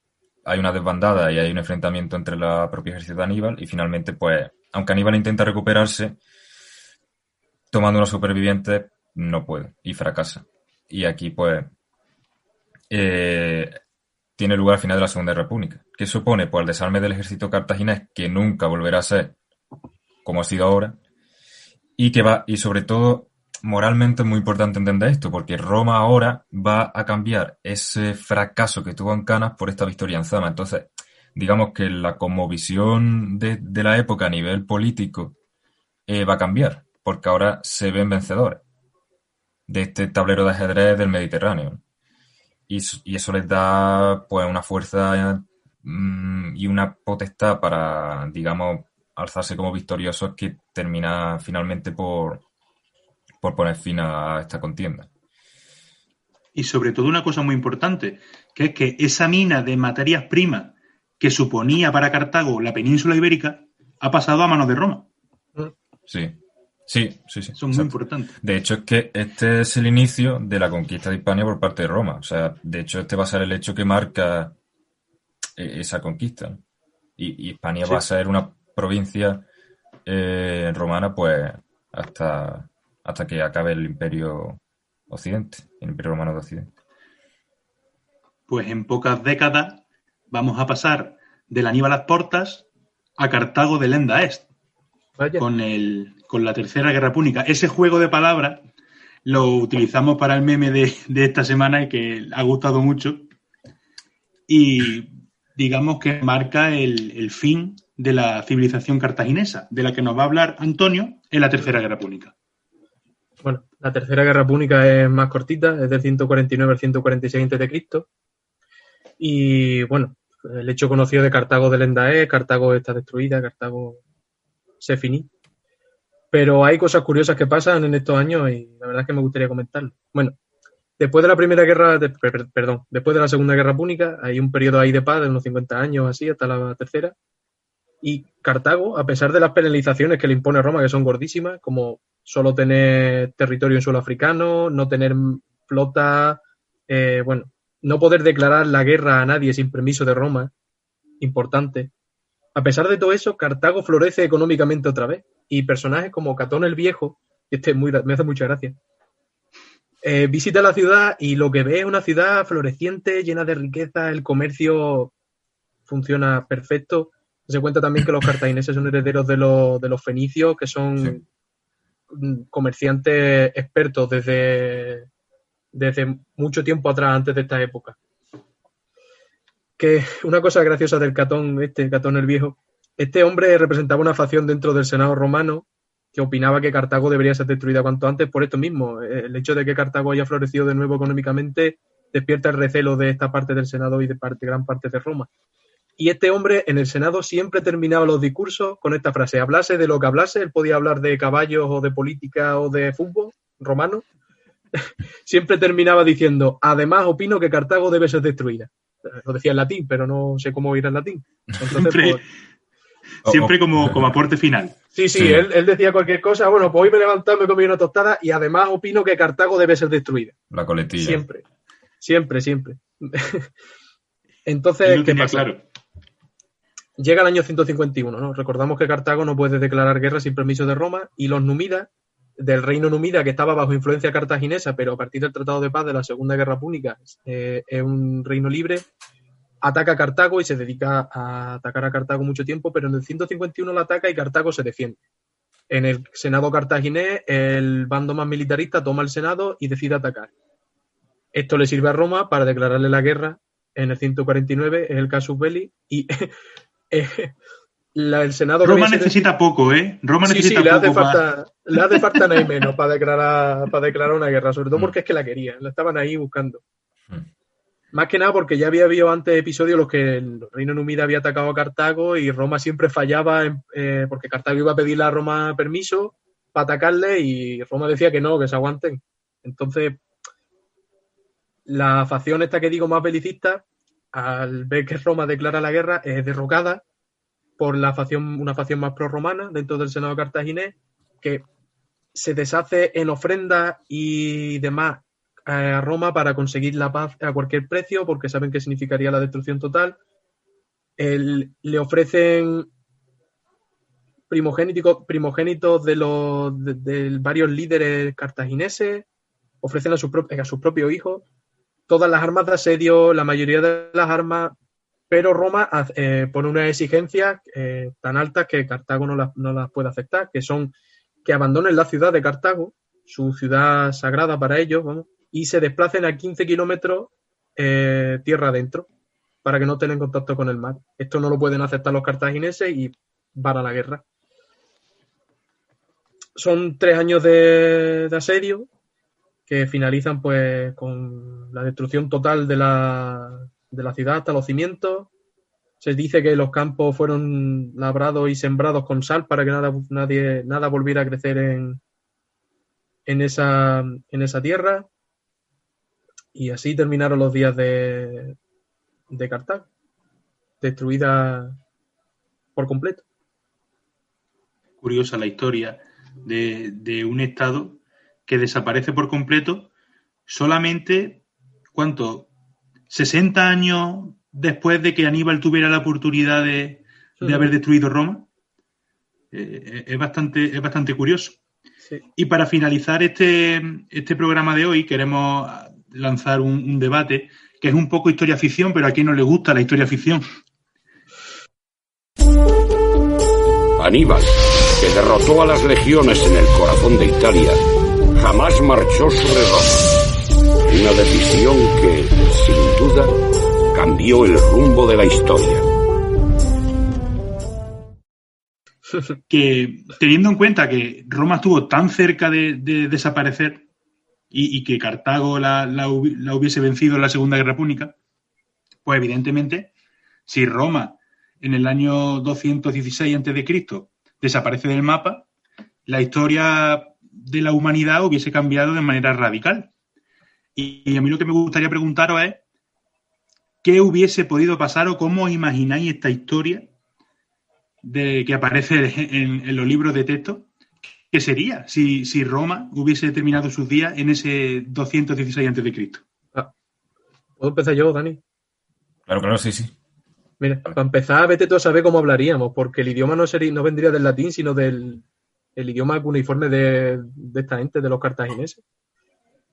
Speaker 2: hay una desbandada y hay un enfrentamiento entre la propia ejército de Aníbal y finalmente pues, aunque Aníbal intenta recuperarse, tomando unos supervivientes, no puede y fracasa. Y aquí pues tiene lugar al final de la Segunda República, que supone pues el desarme del ejército cartaginés, que nunca volverá a ser como ha sido ahora, y sobre todo moralmente es muy importante entender esto, porque Roma ahora va a cambiar ese fracaso que tuvo en Canas por esta victoria en Zama. Entonces, digamos que la cosmovisión de la época a nivel político va a cambiar, porque ahora se ven vencedores de este tablero de ajedrez del Mediterráneo. Y eso les da pues una fuerza y una potestad para, digamos, alzarse como victoriosos, que termina finalmente por poner fin a esta contienda.
Speaker 1: Y sobre todo una cosa muy importante, que es que esa mina de materias primas que suponía para Cartago la península ibérica ha pasado a manos de Roma.
Speaker 2: Sí. Sí.
Speaker 1: Son muy importantes.
Speaker 2: De hecho, es que este es el inicio de la conquista de Hispania por parte de Roma. O sea, de hecho, este va a ser el hecho que marca esa conquista, ¿no? Y Hispania va a ser una provincia romana, pues, hasta que acabe el Imperio Occidente, el Imperio Romano de Occidente.
Speaker 1: Pues en pocas décadas vamos a pasar del Aníbal las Portas a Cartago de Lenda Est.
Speaker 3: Vaya.
Speaker 1: Con la Tercera Guerra Púnica. Ese juego de palabras lo utilizamos para el meme de esta semana y que ha gustado mucho. Y digamos que marca el fin de la civilización cartaginesa, de la que nos va a hablar Antonio en la Tercera Guerra Púnica.
Speaker 3: Bueno, la Tercera Guerra Púnica es más cortita, es del 149 al 146 a.C. Y bueno, el hecho conocido de Cartago de Lenda Est, Cartago está destruida, Cartago se finí. Pero hay cosas curiosas que pasan en estos años y la verdad es que me gustaría comentarlo. Bueno, después de la después de la Segunda Guerra Púnica, hay un periodo ahí de paz de unos 50 años así, hasta la tercera. Y Cartago, a pesar de las penalizaciones que le impone Roma, que son gordísimas, como solo tener territorio en suelo africano, no tener flota, no poder declarar la guerra a nadie sin permiso de Roma, importante. A pesar de todo eso, Cartago florece económicamente otra vez. Y personajes como Catón el Viejo, que me hace mucha gracia, visita la ciudad y lo que ve es una ciudad floreciente, llena de riqueza, el comercio funciona perfecto. Se cuenta también que los cartagineses son herederos de los fenicios, que son comerciantes expertos desde mucho tiempo atrás, antes de esta época. Que una cosa graciosa del Catón el Viejo, este hombre representaba una facción dentro del Senado romano que opinaba que Cartago debería ser destruida cuanto antes por esto mismo. El hecho de que Cartago haya florecido de nuevo económicamente despierta el recelo de esta parte del Senado y de gran parte de Roma. Y este hombre en el Senado siempre terminaba los discursos con esta frase: hablase de lo que hablase, él podía hablar de caballos o de política o de fútbol romano, siempre terminaba diciendo: además opino que Cartago debe ser destruida. Lo decía en latín, pero no sé cómo ir en latín. Entonces,
Speaker 1: siempre como aporte final.
Speaker 3: Sí. Él decía cualquier cosa. Bueno, pues hoy me he levantado, me comí una tostada y además opino que Cartago debe ser destruida.
Speaker 2: La coletilla.
Speaker 3: Siempre. Entonces, ¿qué pasa? Claro. Llega el año 151, ¿no? Recordamos que Cartago no puede declarar guerra sin permiso de Roma y los númidas, del reino númida, que estaba bajo influencia cartaginesa, pero a partir del Tratado de Paz de la Segunda Guerra Púnica es un reino libre, ataca a Cartago y se dedica a atacar a Cartago mucho tiempo, pero en el 151 la ataca y Cartago se defiende. En el Senado cartaginés, el bando más militarista toma el Senado y decide atacar. Esto le sirve a Roma para declararle la guerra en el 149, es el casus belli, y el Senado...
Speaker 1: Roma necesita poco, ¿eh? Roma necesita poco.
Speaker 3: Le hace falta nada y menos para declarar una guerra, sobre todo porque es que la querían, la estaban ahí buscando. Más que nada porque ya había habido antes episodios en los que el reino númida había atacado a Cartago y Roma siempre fallaba porque Cartago iba a pedirle a Roma permiso para atacarle y Roma decía que no, que se aguanten. Entonces, la facción esta que digo más belicista, al ver que Roma declara la guerra, es derrocada por una facción más prorromana dentro del Senado cartaginés, que se deshace en ofrendas y demás a Roma para conseguir la paz a cualquier precio, porque saben que significaría la destrucción total. Le ofrecen primogénitos de varios líderes cartagineses, ofrecen a sus propios hijos todas las armas de asedio, la mayoría de las armas, pero Roma pone unas exigencias tan altas que Cartago no las puede aceptar, que son que abandonen la ciudad de Cartago, su ciudad sagrada para ellos, vamos, y se desplacen a 15 kilómetros tierra adentro, para que no estén en contacto con el mar. Esto no lo pueden aceptar los cartagineses y van a la guerra. Son 3 años de asedio que finalizan pues con la destrucción total de la ciudad hasta los cimientos. Se dice que los campos fueron labrados y sembrados con sal para que nada volviera a crecer en esa tierra. Y así terminaron los días de Cartago. destruida por completo.
Speaker 1: Curiosa la historia de un estado que desaparece por completo solamente, ¿cuánto? 60 años después de que Aníbal tuviera la oportunidad de haber destruido Roma. Es bastante curioso.
Speaker 3: Sí.
Speaker 1: Y para finalizar este programa de hoy, queremos lanzar un debate que es un poco historia-ficción, pero a quien no le gusta la historia-ficción.
Speaker 4: Aníbal, que derrotó a las legiones en el corazón de Italia, jamás marchó sobre Roma. Una decisión que, sin duda, cambió el rumbo de la historia.
Speaker 1: Que, teniendo en cuenta que Roma estuvo tan cerca de desaparecer y que Cartago la hubiese vencido en la Segunda Guerra Púnica, pues evidentemente, si Roma en el año 216 a.C. desaparece del mapa, la historia de la humanidad hubiese cambiado de manera radical. Y a mí lo que me gustaría preguntaros es ¿qué hubiese podido pasar o cómo imagináis esta historia que aparece en los libros de texto? ¿Qué sería si Roma hubiese terminado sus días en ese 216 a.C.?
Speaker 3: ¿Puedo empezar yo, Dani?
Speaker 2: Claro, sí.
Speaker 3: Mira, para empezar, vete tú a saber cómo hablaríamos, porque el idioma no vendría del latín, sino del idioma cuneiforme de esta gente, de los cartagineses.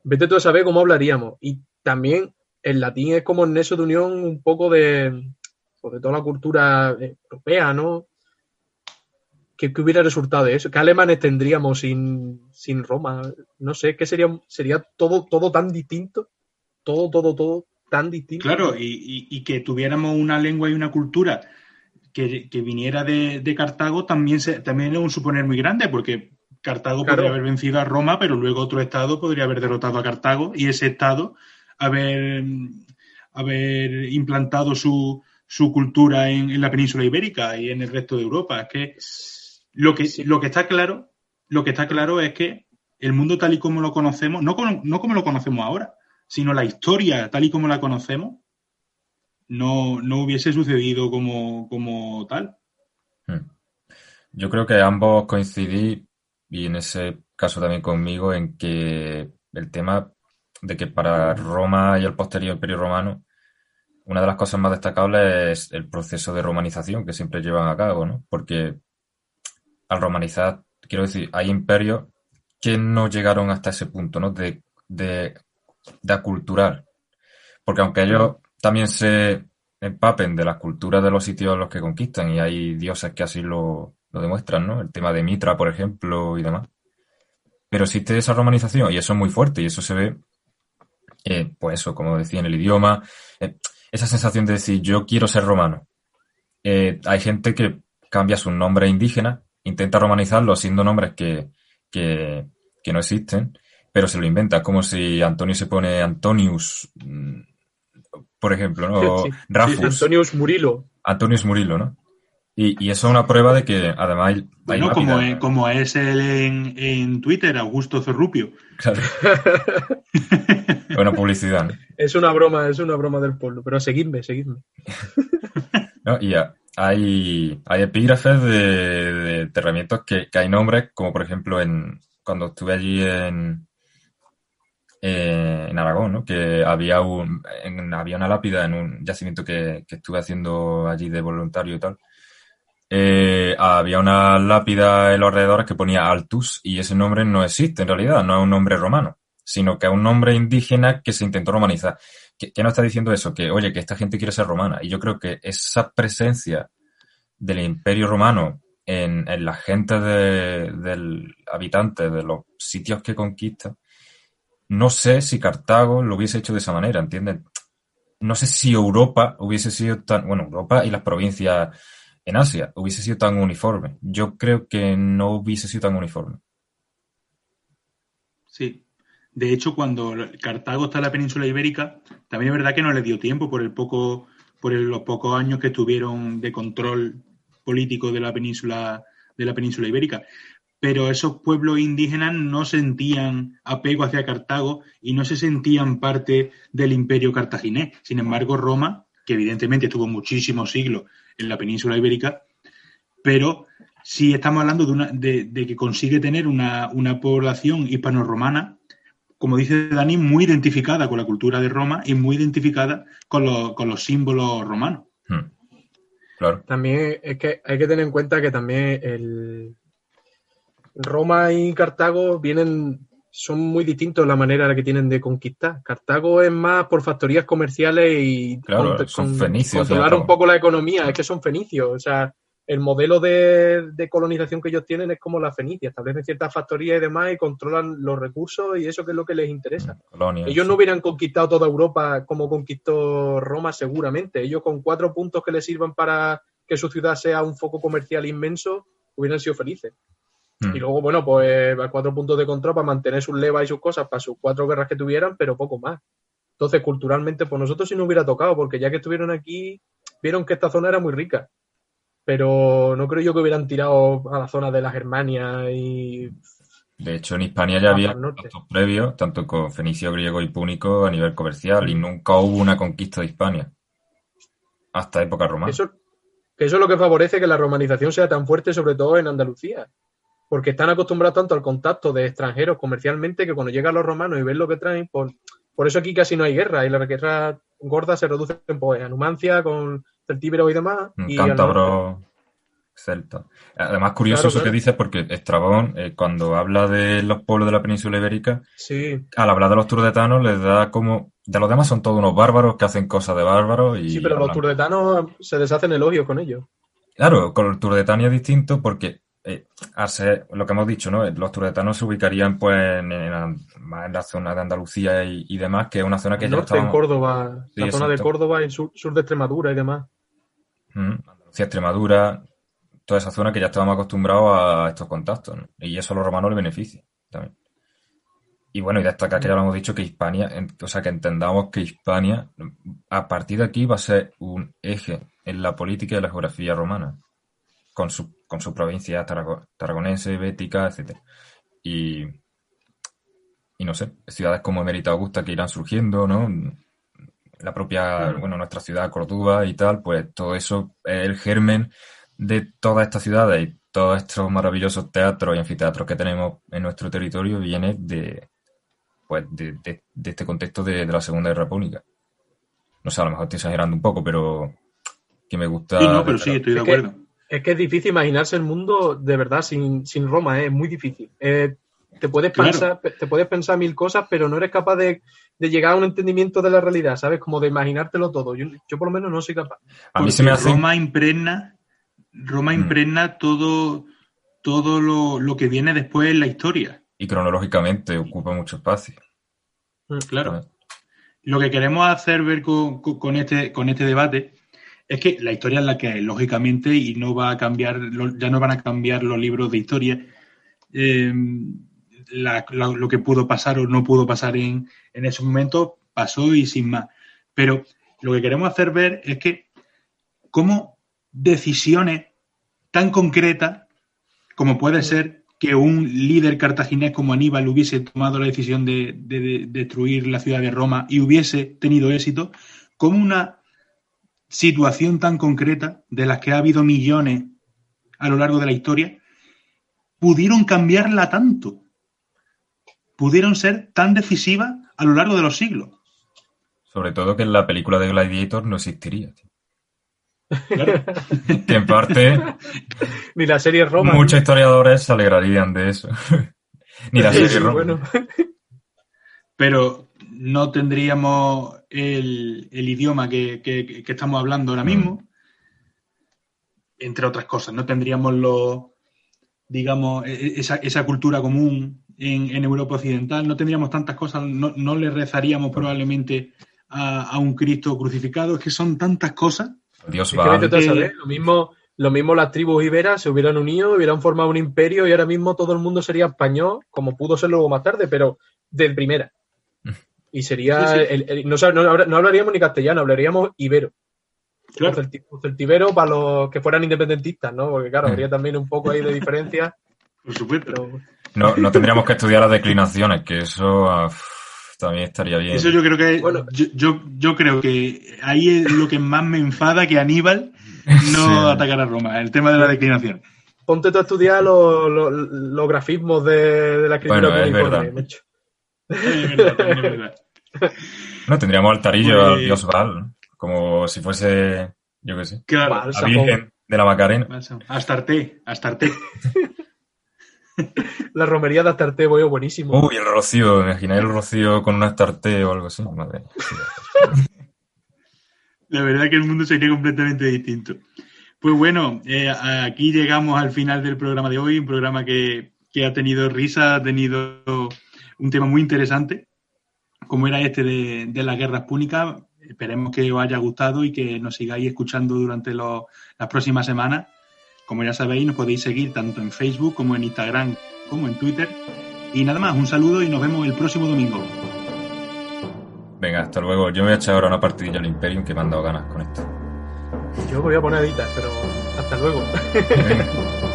Speaker 3: Vete tú a saber cómo hablaríamos. Y también el latín es como el nexo de unión un poco de toda la cultura europea, ¿no? ¿Qué hubiera resultado de eso? ¿Qué alemanes tendríamos sin Roma? No sé, ¿qué sería todo tan distinto? Todo tan distinto.
Speaker 1: Claro, y que tuviéramos una lengua y una cultura que viniera de Cartago también es un suponer muy grande, porque Cartago podría haber vencido a Roma, pero luego otro estado podría haber derrotado a Cartago y ese estado haber implantado su cultura en la península ibérica y en el resto de Europa. Es que lo que está claro es que el mundo tal y como lo conocemos, no como lo conocemos ahora, sino la historia tal y como la conocemos, no hubiese sucedido como tal.
Speaker 2: Yo creo que ambos coincidí, y en ese caso también conmigo, en que el tema de que para Roma y el posterior Imperio Romano, una de las cosas más destacables es el proceso de romanización que siempre llevan a cabo, ¿no? Porque al romanizar, quiero decir, hay imperios que no llegaron hasta ese punto, ¿no? De aculturar. Porque aunque ellos también se empapen de las culturas de los sitios a los que conquistan, y hay dioses que así lo demuestran, ¿no? El tema de Mitra, por ejemplo, y demás. Pero existe esa romanización y eso es muy fuerte y eso se ve, pues eso, como decía, en el idioma, esa sensación de decir yo quiero ser romano. Hay gente que cambia sus nombres indígenas, intenta romanizarlos siendo nombres que no existen, pero se lo inventa. Es como si Antonio se pone Antonius, por ejemplo, ¿no?
Speaker 3: Sí.
Speaker 2: Rafus.
Speaker 3: Sí, Antonius Murilo,
Speaker 2: ¿no? Y eso es una prueba de que además hay
Speaker 1: bueno,
Speaker 2: lápidas,
Speaker 1: como es él en Twitter, Augusto Cerrupio.
Speaker 2: Claro. Buena publicidad, ¿no?
Speaker 3: Es una broma del pueblo, pero seguidme.
Speaker 2: ¿No? Y hay epígrafes de terremotos que hay nombres, como por ejemplo cuando estuve allí en Aragón, ¿no? Que había una lápida en un yacimiento que estuve haciendo allí de voluntario y tal. Había una lápida en los alrededores que ponía Altus y ese nombre no existe en realidad, no es un nombre romano, sino que es un nombre indígena que se intentó romanizar. ¿Qué nos está diciendo eso? Que, oye, que esta gente quiere ser romana. Y yo creo que esa presencia del Imperio Romano en la gente del habitante de los sitios que conquista, no sé si Cartago lo hubiese hecho de esa manera, ¿entiendes? No sé si Europa hubiese sido Europa y las provincias en Asia hubiese sido tan uniforme. Yo creo que no hubiese sido tan uniforme.
Speaker 1: Sí. De hecho, cuando Cartago está en la península ibérica, también es verdad que no le dio tiempo por los pocos años que tuvieron de control político de la península ibérica. Pero esos pueblos indígenas no sentían apego hacia Cartago y no se sentían parte del imperio cartaginés. Sin embargo, Roma que evidentemente estuvo muchísimos siglos en la península ibérica, pero sí estamos hablando de que consigue tener una población hispano-romana, como dice Dani, muy identificada con la cultura de Roma y muy identificada con los símbolos romanos.
Speaker 2: Claro.
Speaker 3: También es que hay que tener en cuenta que también Roma y Cartago son muy distintos la manera en la que tienen de conquistar. Cartago es más por factorías comerciales y
Speaker 2: Claro, son fenicios.
Speaker 3: controlar un poco la economía. Es que son fenicios. O sea, el modelo de colonización que ellos tienen es como la fenicia. Establecen ciertas factorías y demás y controlan los recursos y eso que es lo que les interesa.
Speaker 2: Colonias,
Speaker 3: ellos
Speaker 2: sí.
Speaker 3: no hubieran conquistado toda Europa como conquistó Roma seguramente. Ellos con 4 puntos que les sirvan para que su ciudad sea un foco comercial inmenso hubieran sido felices. Y luego, bueno, pues 4 puntos de control para mantener sus levas y sus cosas para sus 4 guerras que tuvieran, pero poco más. Entonces, culturalmente, pues nosotros sí nos hubiera tocado, porque ya que estuvieron aquí, vieron que esta zona era muy rica. Pero no creo yo que hubieran tirado a la zona de la Germania y...
Speaker 2: De hecho, en Hispania ya había contactos previos, tanto con fenicio, griego y púnico a nivel comercial, y nunca hubo una conquista de Hispania. Hasta época romana.
Speaker 3: Eso es lo que favorece que la romanización sea tan fuerte, sobre todo en Andalucía. Porque están acostumbrados tanto al contacto de extranjeros comercialmente que cuando llegan los romanos y ven lo que traen, por eso aquí casi no hay guerra. Y las guerras gordas se reducen pues, a Numancia, con celtíberos y demás. Y
Speaker 2: cántabro, celta. Además, curioso eso que dices, porque Estrabón, cuando habla de los pueblos de la península ibérica,
Speaker 3: sí,
Speaker 2: al hablar de los turdetanos, les da como... De los demás son todos unos bárbaros que hacen cosas de bárbaros y...
Speaker 3: Sí, pero los turdetanos se deshacen elogios con ellos.
Speaker 2: Claro, con el turdetano es distinto porque... al ser lo que hemos dicho, ¿no? Los turdetanos se ubicarían pues más en la zona de Andalucía y demás, que es una zona que ya
Speaker 3: norte,
Speaker 2: estaba...
Speaker 3: en Córdoba,
Speaker 2: Sí,
Speaker 3: la zona de
Speaker 2: exacto.
Speaker 3: Córdoba y el sur de Extremadura y demás.
Speaker 2: Andalucía, Extremadura, toda esa zona que ya estábamos acostumbrados a estos contactos, ¿no? Y eso a los romanos les beneficia también. Y bueno, y destacar que ya lo hemos dicho que Hispania, o sea, que entendamos que Hispania, a partir de aquí va a ser un eje en la política y la geografía romana. Con su provincia tarragonense, bética, etcétera. Y no sé, ciudades como Emérita Augusta que irán surgiendo, ¿no? La propia, bueno, nuestra ciudad, Córdoba y tal, pues todo eso es el germen de todas estas ciudades y todos estos maravillosos teatros y anfiteatros que tenemos en nuestro territorio viene de este contexto de la Segunda Guerra Púnica. No sé, a lo mejor estoy exagerando un poco, pero que me gusta...
Speaker 1: Sí, no, pero sí, estoy de acuerdo.
Speaker 3: Es que es difícil imaginarse el mundo de verdad sin Roma, es muy difícil. Te puedes pensar 1000 cosas, pero no eres capaz de llegar a un entendimiento de la realidad, ¿sabes? Como de imaginártelo todo. Yo por lo menos no soy capaz.
Speaker 2: A mí se me hace...
Speaker 1: Roma impregna todo lo que viene después en la historia.
Speaker 2: Y cronológicamente ocupa mucho espacio.
Speaker 1: Claro. Lo que queremos hacer ver con este debate es que la historia es la que es, lógicamente, y no va a cambiar, ya no van a cambiar los libros de historia, lo que pudo pasar o no pudo pasar en esos momentos, pasó y sin más. Pero lo que queremos hacer ver es que cómo decisiones tan concretas como puede ser que un líder cartaginés como Aníbal hubiese tomado la decisión de destruir la ciudad de Roma y hubiese tenido éxito, como una situación tan concreta, de las que ha habido millones a lo largo de la historia, pudieron cambiarla tanto, pudieron ser tan decisivas a lo largo de los siglos.
Speaker 2: Sobre todo que en la película de Gladiator no existiría, tío.
Speaker 1: Claro.
Speaker 2: Que en parte
Speaker 3: ni la serie Roma.
Speaker 2: Muchos historiadores se alegrarían de eso. Ni la serie Roma.
Speaker 3: Bueno.
Speaker 1: Pero no tendríamos el idioma que estamos hablando ahora mismo, entre otras cosas. No tendríamos esa cultura común en Europa Occidental. No tendríamos tantas cosas. No le rezaríamos probablemente a un Cristo crucificado. Es que son tantas cosas.
Speaker 2: Dios
Speaker 3: va. Lo mismo las tribus iberas se hubieran unido, hubieran formado un imperio y ahora mismo todo el mundo sería español, como pudo ser luego más tarde, pero de primera. Y sería... Sí. No hablaríamos ni castellano, hablaríamos ibero. Claro. O celtibero para los que fueran independentistas, ¿no? Porque claro, habría también un poco ahí de diferencia.
Speaker 1: Por supuesto.
Speaker 2: Pero... No tendríamos que estudiar las declinaciones, que eso también estaría bien.
Speaker 1: Eso yo creo que
Speaker 3: Bueno.
Speaker 1: yo creo que ahí es lo que más me enfada, que Aníbal no
Speaker 2: Sí.
Speaker 1: atacara a Roma, el tema de la declinación.
Speaker 3: Ponte tú a estudiar los grafismos de la escritura
Speaker 2: Bueno, es
Speaker 3: cuneiforme,
Speaker 2: verdad.
Speaker 3: macho.
Speaker 1: Es verdad, también es verdad.
Speaker 2: No, tendríamos altarillo
Speaker 1: Pues-
Speaker 2: al dios Baal, como si fuese, yo qué sé,
Speaker 1: Claro.
Speaker 3: Vale.
Speaker 2: la Virgen de la Macarena.
Speaker 1: Astarte.
Speaker 3: La romería de Astarte, voy, buenísimo.
Speaker 2: Uy, el rocío, imagináis el rocío con un Astarte o algo así. Madre mía.
Speaker 1: La verdad que el mundo sería completamente distinto. Pues bueno, aquí llegamos al final del programa de hoy, un programa que ha tenido risa, ha tenido un tema muy interesante, como era este de las guerras púnicas. Esperemos que os haya gustado y que nos sigáis escuchando durante las próximas semanas. Como ya sabéis, nos podéis seguir tanto en Facebook como en Instagram como en Twitter. Y nada más, un saludo y nos vemos el próximo domingo.
Speaker 2: Venga, hasta luego. Yo me voy a echar ahora una partidilla al Imperium que me han dado ganas con esto.
Speaker 3: Yo me voy a poner editas, pero hasta luego.
Speaker 2: Venga.